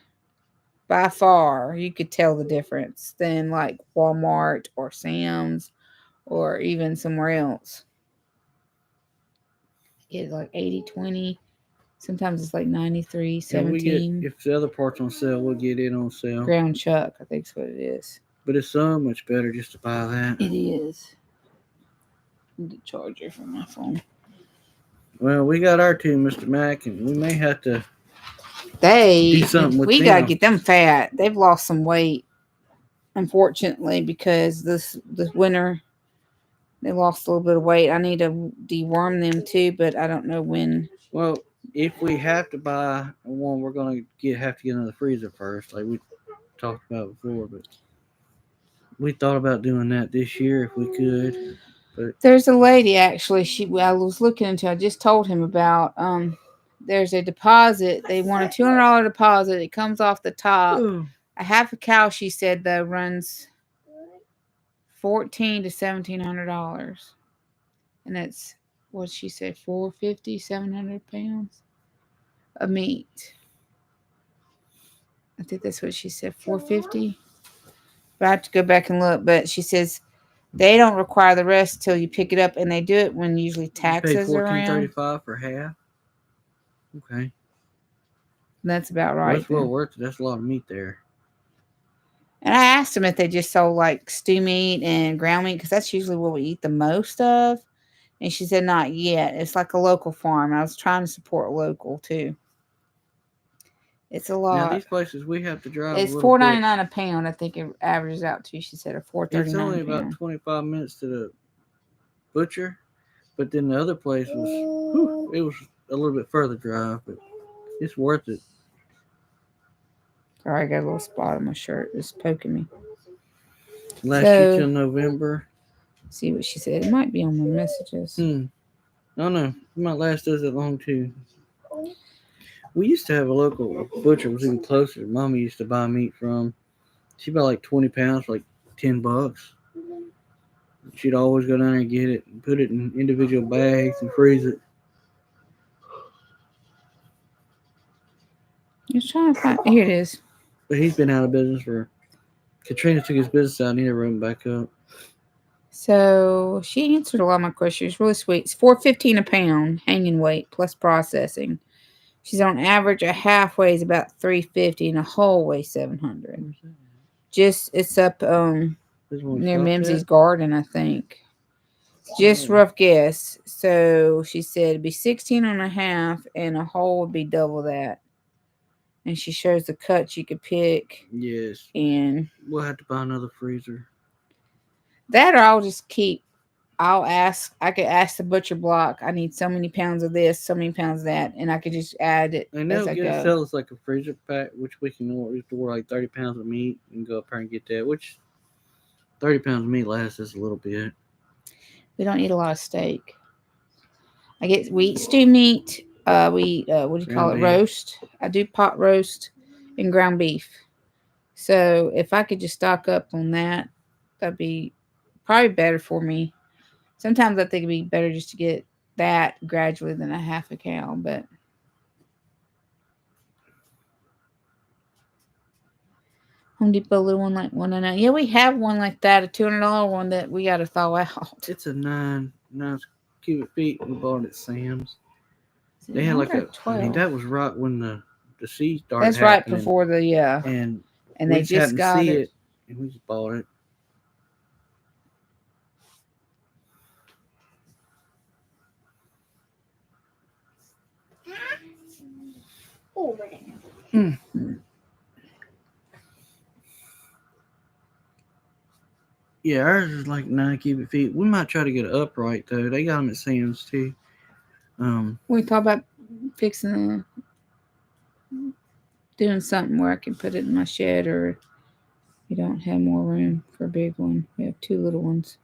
B: by far. You could tell the difference than like Walmart or Sam's or even somewhere else. Get like 80-20. Sometimes it's like 93
C: And we get
B: 17.
C: if the other parts on sale, we'll get it on sale.
B: Ground chuck, I think is what it is.
C: But it's so much better just to buy that.
B: It is. The charger for my phone.
C: Well, we got our two, Mr. Mac, and we may have to.
B: We gotta
C: them.
B: get them fat. They've lost some weight, unfortunately, because this winter they lost a little bit of weight. I need to deworm them too, but I don't know when.
C: Well, if we have to buy one, we're gonna have to get another freezer first, like we talked about before. But we thought about doing that this year if we could. But
B: there's a lady actually. I was looking into. I just told him about. There's a deposit. They want a $200 deposit. It comes off the top. A half a cow, she said, though, runs $1,400 to $1,700, and that's what she said, 450, 700 pounds of meat. I think that's what she said, 450. But I have to go back and look. But she says they don't require the rest till you pick it up, and they do it when usually taxes are around.
C: $14.35 for half. Okay,
B: that's about right.
C: That's well worth it. That's a lot of meat there.
B: And I asked them if they just sold like stew meat and ground meat, because that's usually what we eat the most of. And she said, not yet. It's like a local farm. I was trying to support local too. It's a lot.
C: Now these places we have to drive.
B: It's $4.99 a pound. I think it averages out to. She said, or $4.39.
C: It's only about 25 minutes to the butcher, but then the other place was it was a little bit further drive, but it's worth it.
B: Sorry, I got a little spot on my shirt. It's poking me.
C: Last year till November.
B: See what she said. It might be on my messages.
C: Oh no, it might last us that long too. We used to have a local butcher. Was even closer. Mommy used to buy meat from. She bought like 20 pounds for like $10. She'd always go down there and get it and put it in individual bags and freeze it.
B: I was trying to find. Here it is.
C: But he's been out of business for. Katrina took his business out and he never went back up.
B: So she answered a lot of my questions. It's really sweet. It's $4.15 a pound hanging weight plus processing. She's on average a half weighs about $350 and a whole weighs $700. Just it's up near Mimsy's garden, I think. Just rough guess. So she said it'd be 16 and a half and a whole would be double that. And she shows the cuts you could pick.
C: Yes.
B: And
C: we'll have to buy another freezer.
B: That or I'll just keep. I could ask the butcher block, I need so many pounds of this, so many pounds of that, and I could just add it.
C: And they'll sell us like a freezer pack, which we can order like 30 pounds of meat and go up there and get that, which 30 pounds of meat lasts us a little bit.
B: We don't eat a lot of steak. We eat stew meat. We eat, what do you call it? Roast. I do pot roast and ground beef. So if I could just stock up on that, that'd be probably better for me. Sometimes I think it'd be better just to get that gradually than a half a cow, but Home Depot little one like $1.99. Yeah, we have one like that, a $200 one that we got to thaw out.
C: It's a 9 cubic feet. We bought it at Sam's. They had like
B: 12.
C: I mean, that was right when the sea started.
B: That's
C: happening.
B: right before the
C: And
B: they just got it.
C: And we just bought it. Yeah, ours is like 9 cubic feet. We might try to get it upright though. They got them at Sam's too.
B: We thought about fixing doing something where I can put it in my shed, or we don't have more room for a big one. We have 2 little ones.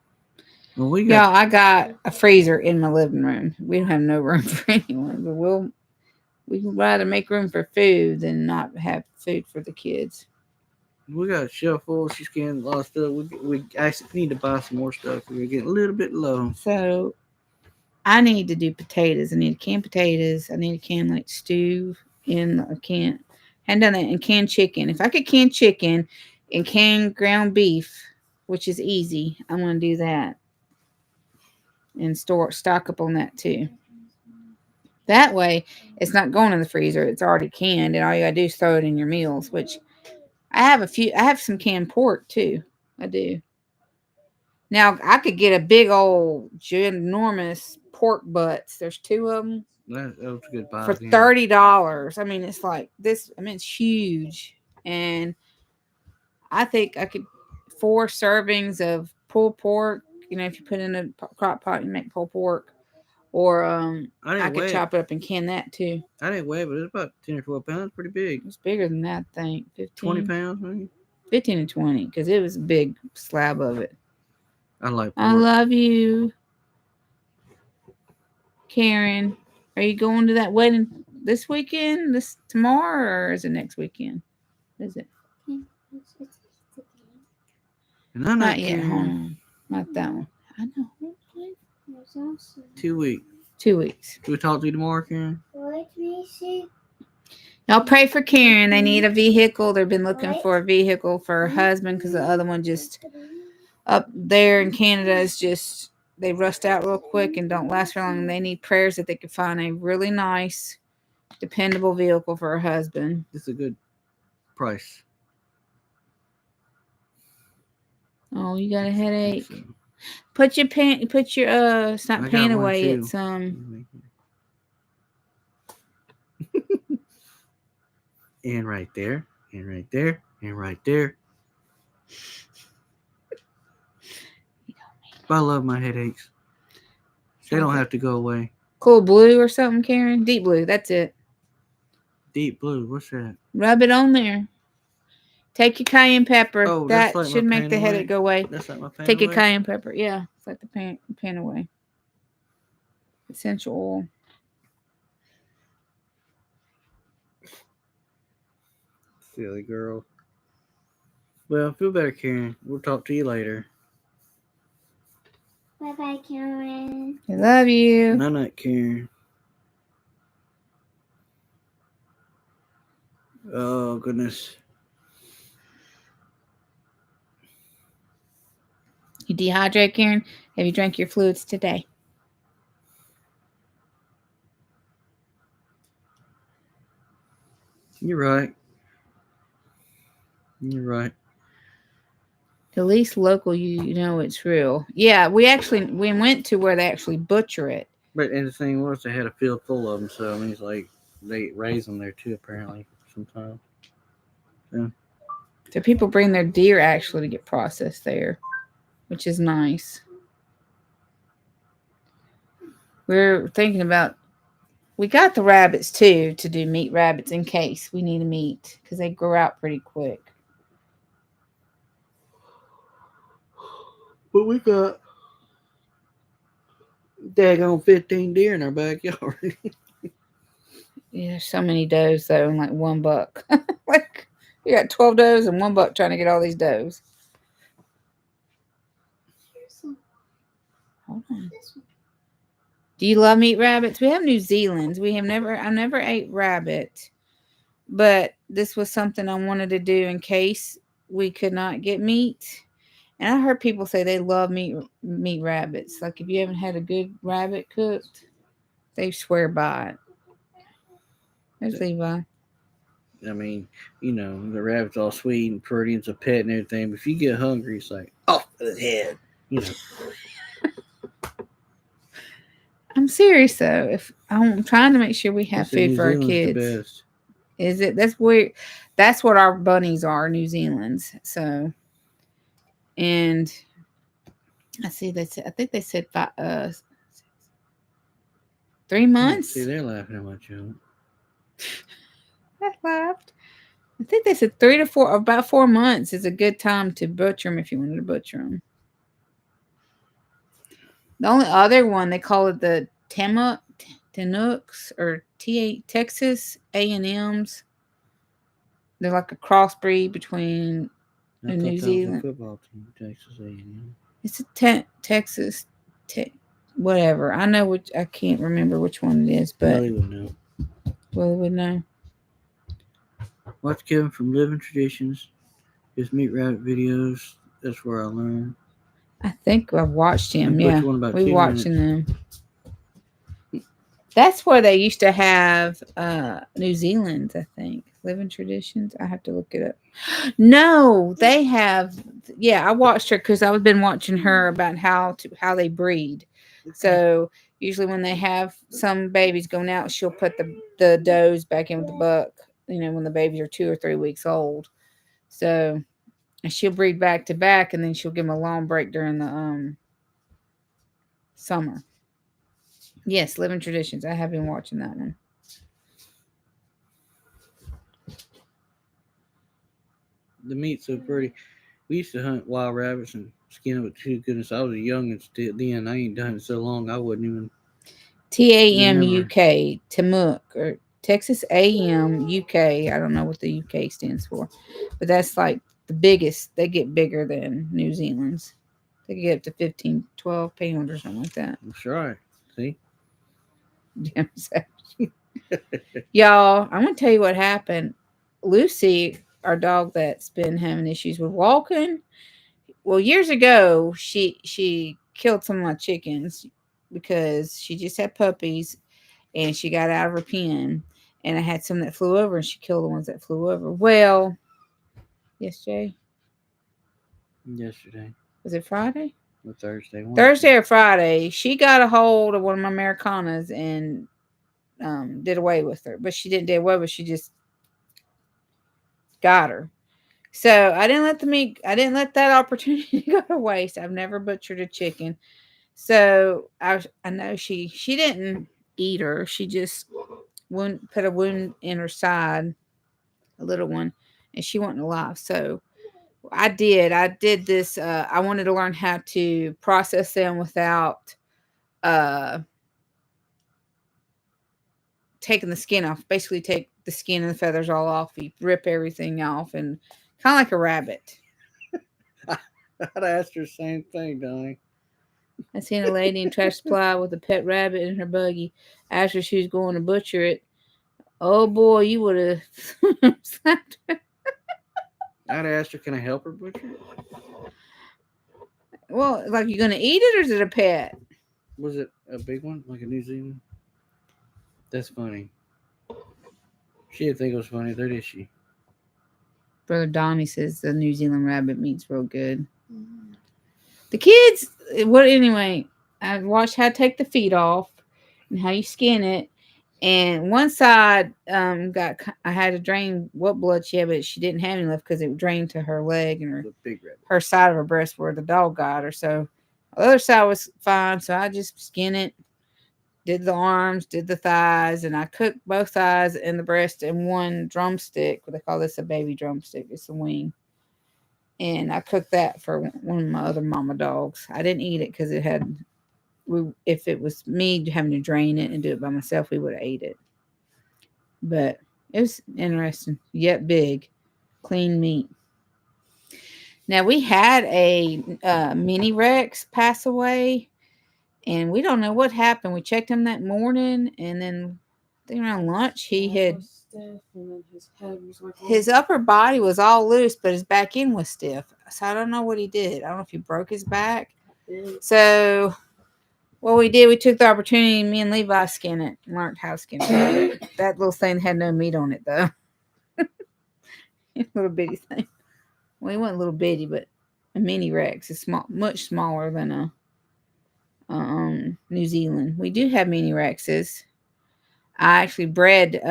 C: Well,
B: I got a freezer in my living room. We don't have no room for anyone, but we would rather make room for food than not have food for the kids.
C: We got a shelf full. She's getting a lot of stuff. We actually need to buy some more stuff. We're getting a little bit low.
B: So I need to do potatoes. I need a can potatoes. I need a can like stew in a can. Hadn't done that. And canned chicken. If I could can chicken and canned ground beef, which is easy, I'm gonna do that and stock up on that too. That way, it's not going in the freezer. It's already canned, and all you gotta do is throw it in your meals. Which I have a few. I have some canned pork too. I do. Now I could get a big old ginormous pork butts. There's 2 of them
C: That was a good buy.
B: for $30. I mean, it's like this. I mean, it's huge, and I think I could 4 servings of pulled pork. You know, if you put it in a crock pot and make pulled pork, or I could chop it up and can that too.
C: I didn't weigh it, but it's about 10 or 12 pounds. Pretty big.
B: It's bigger than that, I think. 15,
C: 20 pounds, maybe.
B: 15 and 20, because it was a big slab of it.
C: I like pork.
B: I love you, Karen. Are you going to that wedding this weekend? This tomorrow, or is it next weekend? Is it?
C: And I'm
B: Not yet. Hold on. Not that one. I know.
C: 2 weeks.
B: 2 weeks.
C: Do we talk to you tomorrow, Karen?
B: Y'all pray for Karen. They need a vehicle. They've been looking for a vehicle for her husband because the other one just up there in Canada is just, they rust out real quick and don't last very long. They need prayers that they can find a really nice, dependable vehicle for her husband.
C: It's a good price.
B: Oh, you got a headache.
C: So.
B: Put your it's not pen away.
C: Too.
B: It's
C: And right there, and right there, and right there. But I love my headaches. They don't have to go away.
B: Cool blue or something, Karen? Deep blue. That's it.
C: Deep blue. What's that?
B: Rub it on there. Take your cayenne pepper.
C: Oh,
B: that
C: like
B: should make the headache go away.
C: That's like my pain
B: Take
C: away?
B: your cayenne pepper. Yeah. It's like the pain away. Essential oil.
C: Silly girl. Well, feel better, Karen. We'll talk to you later.
A: Bye-bye, Karen.
B: I love you.
C: Night, Karen. Oh, goodness.
B: You dehydrate, Karen? Have you drank your fluids today?
C: You're right. You're right.
B: At least local, you know it's real. Yeah, we went to where they actually butcher it.
C: But and the thing was, they had a field full of them, so I mean, it's like they raise them there too, apparently, sometimes. Yeah.
B: So people bring their deer actually to get processed there, which is nice. We're thinking about, we got the rabbits too to do meat rabbits in case we need a meat because they grow out pretty quick.
C: But we got daggone 15 deer in our backyard.
B: Yeah, there's so many does though, and like $1. Like we got 12 does and $1 trying to get all these does. Hold on. Do you love meat rabbits? We have New Zealand's. I never ate rabbit, but this was something I wanted to do in case we could not get meat. And I heard people say they love meat rabbits. Like if you haven't had a good rabbit cooked, they swear by it. There's Levi.
C: I mean, you know, the rabbit's all sweet and pretty and it's a pet and everything. But if you get hungry, it's like, off the head. You know.
B: I'm serious though. If I'm trying to make sure we have food for our
C: Zealand's
B: kids.
C: the best.
B: Is it? That's where. That's what our bunnies are, New Zealand's. So, and I see they said. I think they said 3 months.
C: See, they're laughing at my joke.
B: I laughed. I think they said 3 to 4, about 4 months is a good time to butcher them if you wanted to butcher them. The only other one, they call it the Tenuks or Texas A&Ms. They're like a crossbreed between New Zealand.
C: Football team, Texas A&M.
B: It's a Texas, whatever. I know which. I can't remember which one it is, but
C: Willie would know.
B: Willie would know.
C: Watch Kevin from Living Traditions. His meat rabbit videos. That's where I learned.
B: I think I've watched him.
C: He
B: Yeah,
C: puts one about
B: we
C: 2
B: watching
C: minutes.
B: them. That's where they used to have New Zealand, I think. Living Traditions. I have to look it up. No, they have. Yeah, I watched her because I've been watching her about how they breed. So usually when they have some babies going out, she'll put the does back in with the buck. You know, when the babies are 2 or 3 weeks old. So and she'll breed back to back, and then she'll give them a long break during the summer. Yes, Living Traditions. I have been watching that one.
C: The meat's so pretty. We used to hunt wild rabbits and skin them with too goodness. I was young and still then. I ain't done it so long. I wouldn't even.
B: TAMUK, Tamuk, or Texas AM UK. I don't know what the UK stands for, but that's like the biggest. They get bigger than New Zealand's. They get up to 15, 12 pounds or something like that.
C: That's right. See?
B: Damn savage. Y'all, I'm going to tell you what happened. Lucy, our dog that's been having issues with walking, well, years ago, she killed some of my chickens because she just had puppies and she got out of her pen, and I had some that flew over, and she killed the ones that flew over. Well, yes, Jay?
C: Yesterday.
B: Was it Friday?
C: Or Thursday.
B: Thursday or Friday, she got a hold of one of my Americanas and did away with her. But she didn't do away with her. She just got her. So I didn't let that opportunity go to waste. I've never butchered a chicken. So I know she didn't eat her. She just put a wound in her side, a little one, and she wasn't alive. So I did this. I wanted to learn how to process them without taking the skin off. Basically, take the skin and the feathers all off. You rip everything off, and kind of like a rabbit.
C: I'd asked her the same thing, Donnie.
B: I seen a lady in Trash Supply with a pet rabbit in her buggy. Asked her she was going to butcher it. Oh boy, you would have slapped her.
C: I'd asked her, can I help her butcher it?
B: Well, like, you gonna eat it, or is it a pet?
C: Was it a big one, like a New Zealand? That's funny. She didn't think it was funny, though, did she?
B: Brother Donnie says the New Zealand rabbit meat's real good. The kids, anyway, I watched how to take the feet off and how you skin it. And one side I had to drain what blood she had, but she didn't have any left because it drained to her leg and her side of her breast where the dog got her. So the other side was fine. So I just skinned it, did the arms, did the thighs, and I cooked both thighs and the breast in one drumstick. They call this a baby drumstick. It's a wing. And I cooked that for one of my other mama dogs. I didn't eat it because if it was me having to drain it and do it by myself, we would have ate it. But it was interesting, yet big, clean meat. Now, we had a mini Rex pass away, and we don't know what happened. We checked him that morning, and then I think around lunch, he had
D: stiff, and then his head was like
B: his upper body was all loose, but his back end was stiff. So I don't know what he did. I don't know if he broke his back. So what we did, we took the opportunity, me and Levi skinned it, and learned how to skin it. That little thing had no meat on it, though. Little bitty thing. Well, he wasn't little bitty, but a mini Rex is small, much smaller than a New Zealand. We do have mini Rexes. I actually bred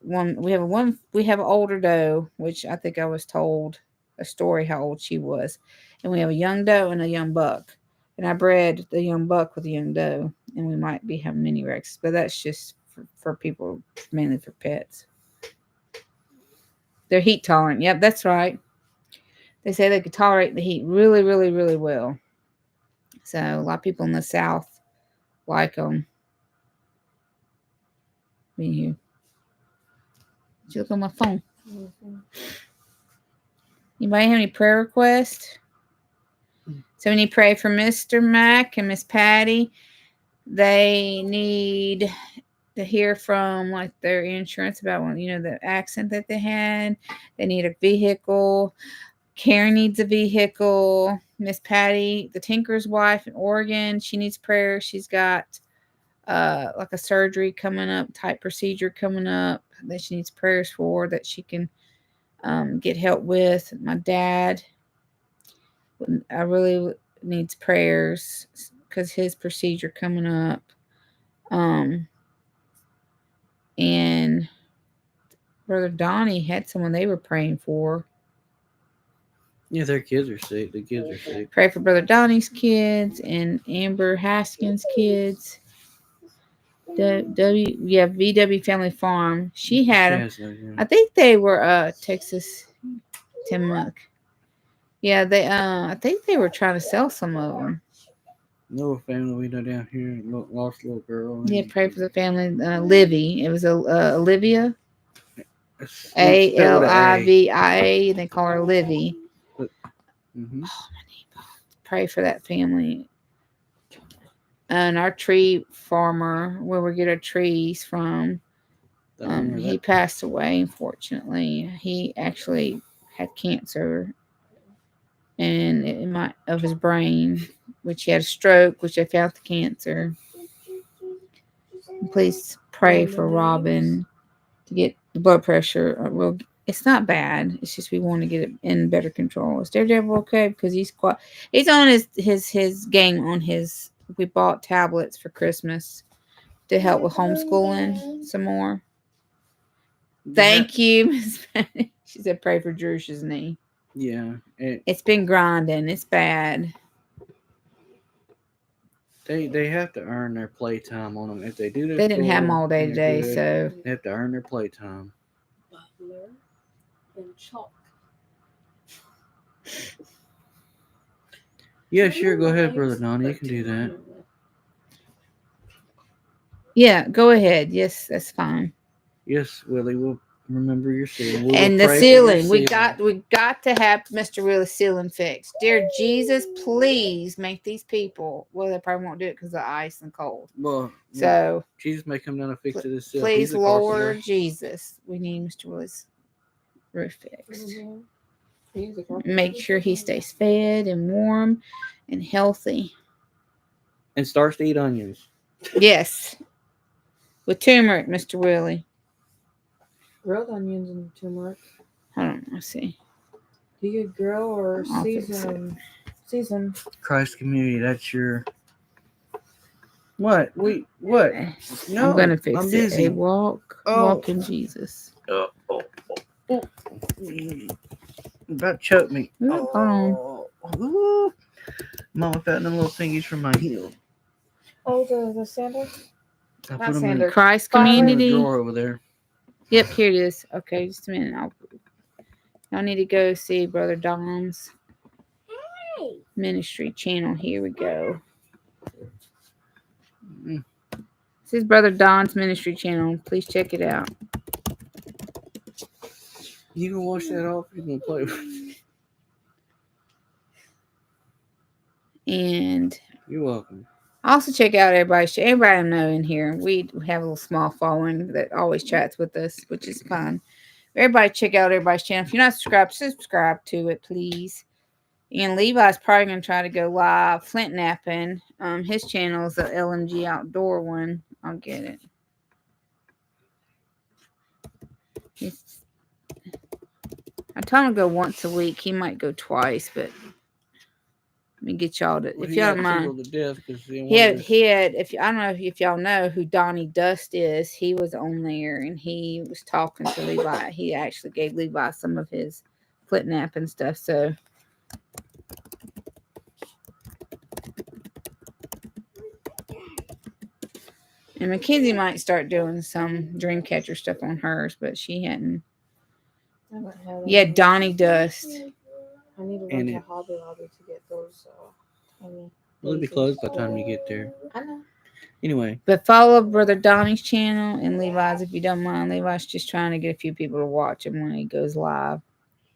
B: one. We have an older doe, which I think I was told a story how old she was, and we have a young doe and a young buck. And I bred the young buck with the young doe, and we might be having mini Rexes, but that's just for people, mainly for pets. They're heat tolerant. Yep, that's right. They say they could tolerate the heat really, really, really well. So a lot of people in the South like them. Being here. Did you look on my phone?
D: Mm-hmm.
B: Anybody have any prayer requests? So we need to pray for Mr. Mac and Miss Patty. They need to hear from like their insurance about the accident that they had. They need a vehicle. Karen needs a vehicle. Miss Patty, the tinker's wife in Oregon, she needs prayer. She's got like a surgery coming up, type procedure coming up that she needs prayers for, that she can get help with. My dad, I really needs prayers because his procedure coming up. And Brother Donnie had someone they were praying for.
C: Yeah, their kids are sick. The kids are sick.
B: Pray for Brother Donnie's kids and Amber Haskins' kids. VW Family Farm. She had them. I think they were Texas Timuck. Yeah, they I think they were trying to sell some of them.
C: No family we know down here lost a little girl.
B: Yeah, pray for the family. Livy. It was Olivia. Alivia. They call her Livy.
C: Mm-hmm.
B: Oh, pray for that family. And our tree farmer, where we get our trees from, he passed away, unfortunately. He actually had cancer of his brain, which he had a stroke, which they found the cancer. Please pray for Robin to get the blood pressure. It's not bad. It's just we want to get it in better control. Is Daredevil okay? Because he's on his game on his. We bought tablets for Christmas to help with homeschooling some more. Thank you, Miss Penny. She said pray for Drew's knee.
C: Yeah.
B: It's been grinding. It's bad.
C: They have to earn their playtime on them. If they do
B: they didn't have them all day today, so
C: they have to earn their playtime.
D: Butler and chalk.
C: Yeah, sure. Go ahead, Brother Donnie. You can do that.
B: Yeah, go ahead. Yes, that's fine.
C: Yes, Willie, we'll remember your ceiling.
B: And the ceiling. We got to have Mr. Willie's ceiling fixed. Dear Jesus, please make these people. Well, they probably won't do it because of the ice and cold.
C: Well,
B: so
C: Jesus may come down and fix it himself.
B: Please, Lord Jesus, we need Mr. Willie's roof fixed. Mm-hmm. Make sure he stays fed and warm and healthy.
C: And starts to eat onions.
B: Yes. With turmeric, Mr. Willie.
D: Grilled onions and turmeric.
B: I don't know. See.
D: Do you grill or season? Season.
C: Christ community, that's your. What? What? No,
B: I'm gonna fix
C: I'm
B: it.
C: busy.
B: Walk in Jesus.
C: About choke me.
B: On.
C: Mama found them little thingies from my heel.
D: Oh, the sandal?
C: I put them in
B: Christ community.
C: In the drawer over there.
B: Yep, here it is. Okay, just a minute. I'll need to go see Brother Dom's ministry channel. Here we go. This is Brother Don's ministry channel. Please check it out.
C: You can wash that off. You can play with it.
B: And
C: you're welcome.
B: Also check out everybody I know in here. We have a little small following that always chats with us, which is fun. Everybody check out everybody's channel. If you're not subscribe to it, please. And Levi's probably going to try to go live flint napping. His channel is the LMG Outdoor one. I'll get it. I told him to go once a week. He might go twice, but let me get y'all to, if y'all don't mind. He had, if I don't know if y'all know who Donnie Dust is. He was on there and he was talking to Levi. He actually gave Levi some of his flint nap and stuff. So and Mackenzie might start doing some Dreamcatcher stuff on hers, but she hadn't. Yeah, Donnie Dust.
D: I need to run to Hobby Lobby to get those.
C: It'll be closed by the time you get there.
D: I know.
C: Anyway.
B: But follow Brother Donnie's channel and Levi's if you don't mind. Levi's just trying to get a few people to watch him when he goes live.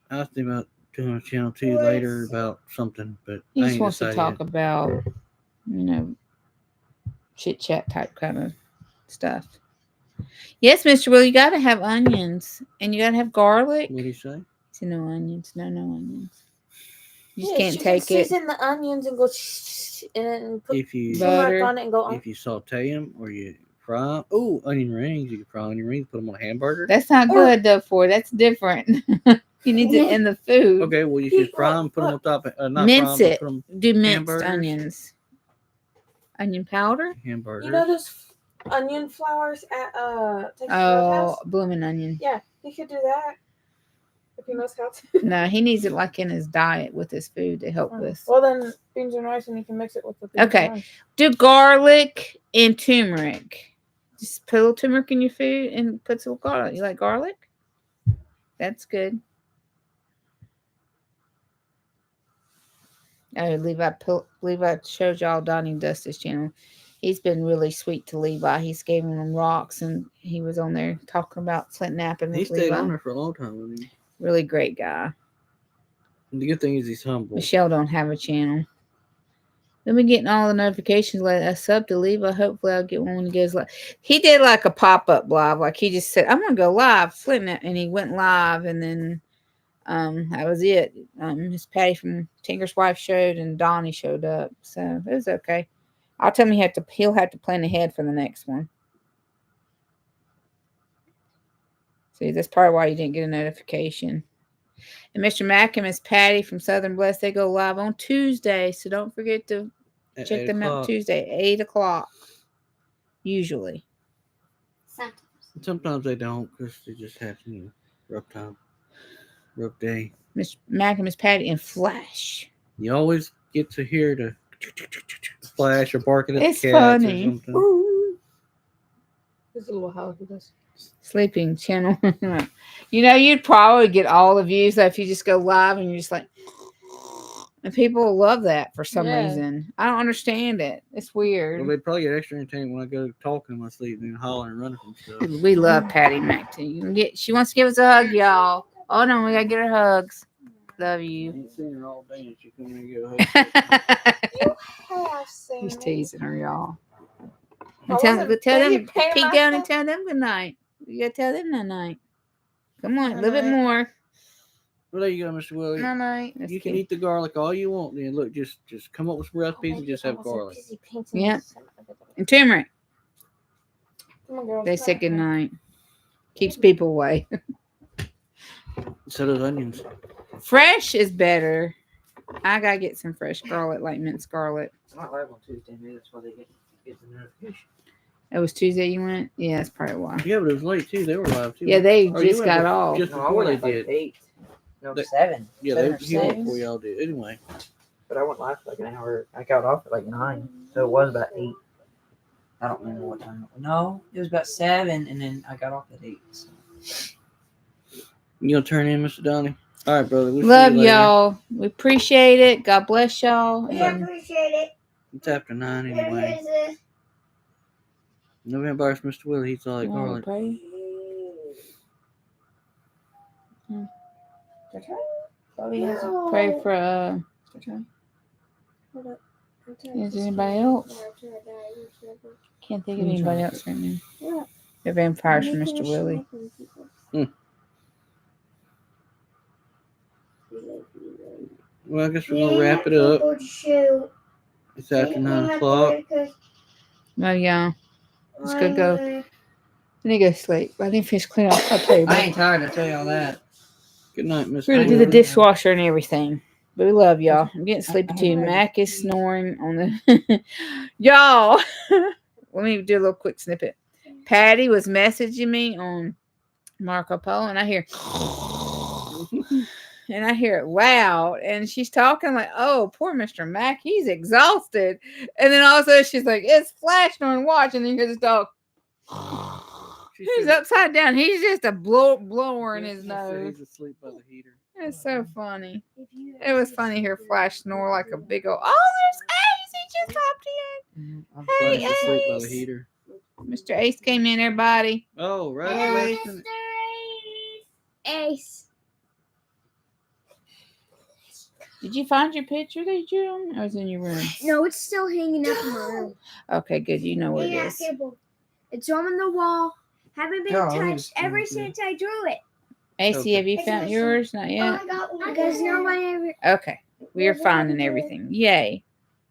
C: I was thinking about doing a channel too later about something, but
B: he just wants to talk about, chit chat type kind of stuff. Yes, Mr. Will, you got to have onions. And you got to have garlic.
C: What do you say?
B: So no onions. No onions. You just
D: Yeah,
B: can't
D: she
B: take
D: can
B: it.
D: season the onions and go and put
C: If you
B: Butter.
D: turmeric on it and go on.
C: if you saute them or you fry 'em. Oh, onion rings. You can fry onion rings. Put them on a hamburger.
B: That's not good, though, for That's different. You need it in the food.
C: Okay, well you should fry them. Put them on top. Of, not
B: Mince
C: fry 'em,
B: it.
C: but put them
B: Do minced
C: hamburgers.
B: onions. Onion powder?
C: hamburgers.
D: You know those onion flowers at Texas
B: Oh,
D: Roadhouse?
B: blooming onion.
D: Yeah, he could do that if he knows how to.
B: No, he needs it like in his diet with his food to help with.
D: Well, then beans and rice, and you can mix it with the beans
B: Okay.
D: and rice.
B: Do garlic and turmeric. Just put a little turmeric in your food and put some garlic. You like garlic? That's good. Oh, Levi showed y'all Donnie Dusty's channel. He's been really sweet to Levi. He's giving him rocks, and he was on there talking about Flint napping
C: He
B: with
C: stayed
B: Levi.
C: on there for a long time with him.
B: Really great guy.
C: And the good thing is he's humble.
B: Michelle don't have a channel. Let me getting all the notifications. Let us sub to Levi. Hopefully, I'll get one when he goes live. He did like a pop-up live. Like he just said, "I'm gonna go live," Flint, and he went live, and then that was it. Miss Patty from Tinker's Wife showed, and Donnie showed up, so it was okay. I'll tell him he'll have to plan ahead for the next one. See, that's probably why you didn't get a notification. And Mr. Mack and Miss Patty from Southern Bless, they go live on Tuesday, so don't forget to
C: At
B: check
C: 8
B: them out
C: o'clock.
B: Tuesday, 8:00, usually.
A: Sometimes.
C: Sometimes they don't because they just have rough time, rough day.
B: Miss Mac and Miss Patty in Flash.
C: You always get to hear the splash or barking at
B: It's
C: the cats
B: funny.
C: or something.
B: Ooh.
D: There's a little howl he does.
B: Sleeping channel. You'd probably get all the views if you just go live and you're just like, and people love that for some reason. I don't understand it. It's weird.
C: Well, they probably get extra entertainment when I go talking in my sleep and hollering and running from stuff.
B: We love Patty Mac too. She wants to give us a hug, y'all. Oh no, we gotta get her hugs. Love
C: I
B: you.
C: ain't seen her all day and she couldn't even get a hug.
D: Have seen
B: He's
D: it.
B: teasing her, y'all.
D: I
B: And tell
D: wasn't
B: them,
D: busy paying
B: peek
D: my
B: down and
D: stuff.
B: tell them good night. You gotta tell them that night. Come on, a
D: Good
B: little bit
D: night.
B: more.
C: Well, there you go, Mr. Willie.
D: No, no.
C: You can eat the garlic all you want. Then look, just come up with some recipes and just have garlic.
B: Yeah. And turmeric.
D: Come on, girls.
B: They said good night. Keeps people away.
C: So those onions.
B: Fresh is better. I gotta get some fresh garlic, like minced garlic.
E: I'm not live on Tuesday. Maybe that's why they get the notification.
B: It was Tuesday you went? Yeah, that's probably why.
C: Yeah, but it was late too. They were live too.
B: Yeah, they
C: Oh, you
B: just
C: went
B: got
C: bef-
B: off.
C: Just
E: No, I
C: before
E: went
C: they
E: at like
C: did.
E: 8. No,
C: They-
E: 7.
C: Yeah,
E: 7
C: they
E: or
C: he went
E: 6.
C: before y'all did. Anyway,
E: But I went live for like an hour. I got off at like 9. So it was about 8. I don't remember what time. No, it was about 7, and then I got off at 8. So.
C: you gonna turn in, Mr. Donnie? All right, brother. We'll see
B: Love
C: you later.
B: y'all. We appreciate it. God bless y'all.
A: We
B: And
A: appreciate it.
C: It's after 9
A: There
C: anyway.
A: is a
C: No embarrass Mr. Willie. He's all like
B: you wanna
C: garlic.
B: pray?
E: Bobby has a
B: Pray for is anybody else? Can't think of anybody else right now.
A: Yeah.
B: The vampires for Mr. Willie.
C: Well, I guess we're gonna wrap it up.
A: Shoot.
C: It's after 9 o'clock.
B: Well, yeah. Let's go. I need to go sleep. I didn't finish cleaning off my table.
E: I ain't tired, I tell y'all that.
C: Good night, Mr.
B: We're gonna do the dishwasher and everything. But we love y'all. I'm getting sleepy
E: I
B: too.
E: know.
B: Mac is snoring on the y'all. Let me do a little quick snippet. Patty was messaging me on Marco Polo, and I hear it loud, and she's talking like, "Oh, poor Mr. Mac, he's exhausted." And then all of a sudden, she's like, "It's flashing on watch," and then you hear this dog. He's upside down. He's just a blower in his nose.
C: He's asleep by the heater.
B: It's so funny. It was funny to hear Flash snore like a big old. Oh, there's Ace. He just popped in.
E: I'm
B: Hey,
C: Flash asleep by the
B: Ace.
C: heater.
B: Mr. Ace came in, everybody.
C: Oh, right.
B: Hey.
C: Last minute.
A: Ace.
B: Did you find your picture that you on? Or was it in your room?
A: No, it's still hanging up in my room.
B: Okay, good. You know where it is.
A: It's on the wall. Haven't been
E: Yeah, I
A: touched ever
C: think so.
A: since I drew it.
B: AC,
C: Okay.
B: have you found yours? Not yet.
A: I got one. Because no one ever.
B: Okay. We are finding everything. Yay.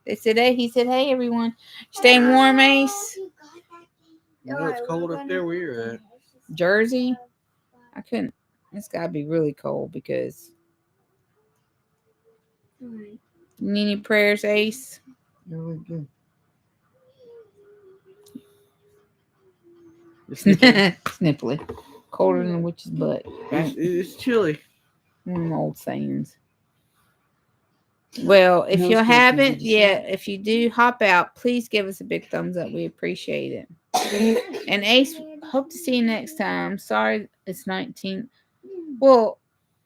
B: They said, hey, he said, hey, everyone. Staying warm, Ace?
C: You know it's cold up there where you're at.
B: Jersey? I couldn't. It's got to be really cold because. You need any prayers, Ace?
C: No, good. It's nipply.
B: Snipply. Colder than a witch's butt. Right?
C: It's chilly.
B: One of them old sayings. Well, if
C: No
B: you
C: scorpions,
B: haven't
C: did you
B: yet, if you do hop out, please give us a big thumbs up. We appreciate it. And Ace, hope to see you next time. Sorry, it's 19. Well,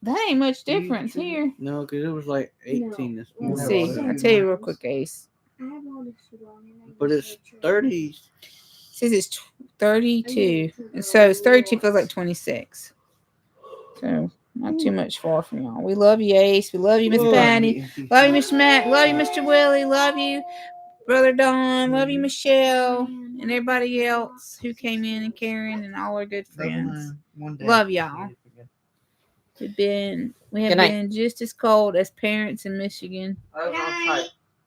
B: that ain't much difference here.
C: No, because it was like 18 this morning.
B: Let's see. I'll tell you real quick, Ace.
C: But it's 30.
B: It says it's 32. And so it's 32 feels like 26. So not too much far from y'all. We love you, Ace. We love you, Miss Patty. Love you, Mr. Matt. Love you, Mr. Willie. Love you, Brother Don. Love you, Michelle. And everybody else who came in, and Karen and all our good friends. Love y'all. We have been just as cold as parents in Michigan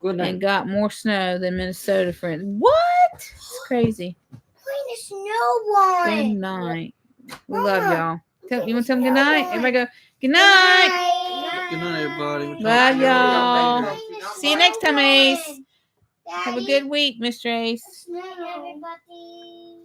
E: Good night.
B: and got more snow than Minnesota friends. What? It's crazy.
A: Playing a snow
B: Good
A: one.
B: night. We love y'all. You want to tell them good night? Everybody go, good night.
C: Good night, everybody. We'll talk
B: Love
C: to you later.
B: y'all. See you next time, Ace. Have a good week, Mr. Ace.
A: Everybody.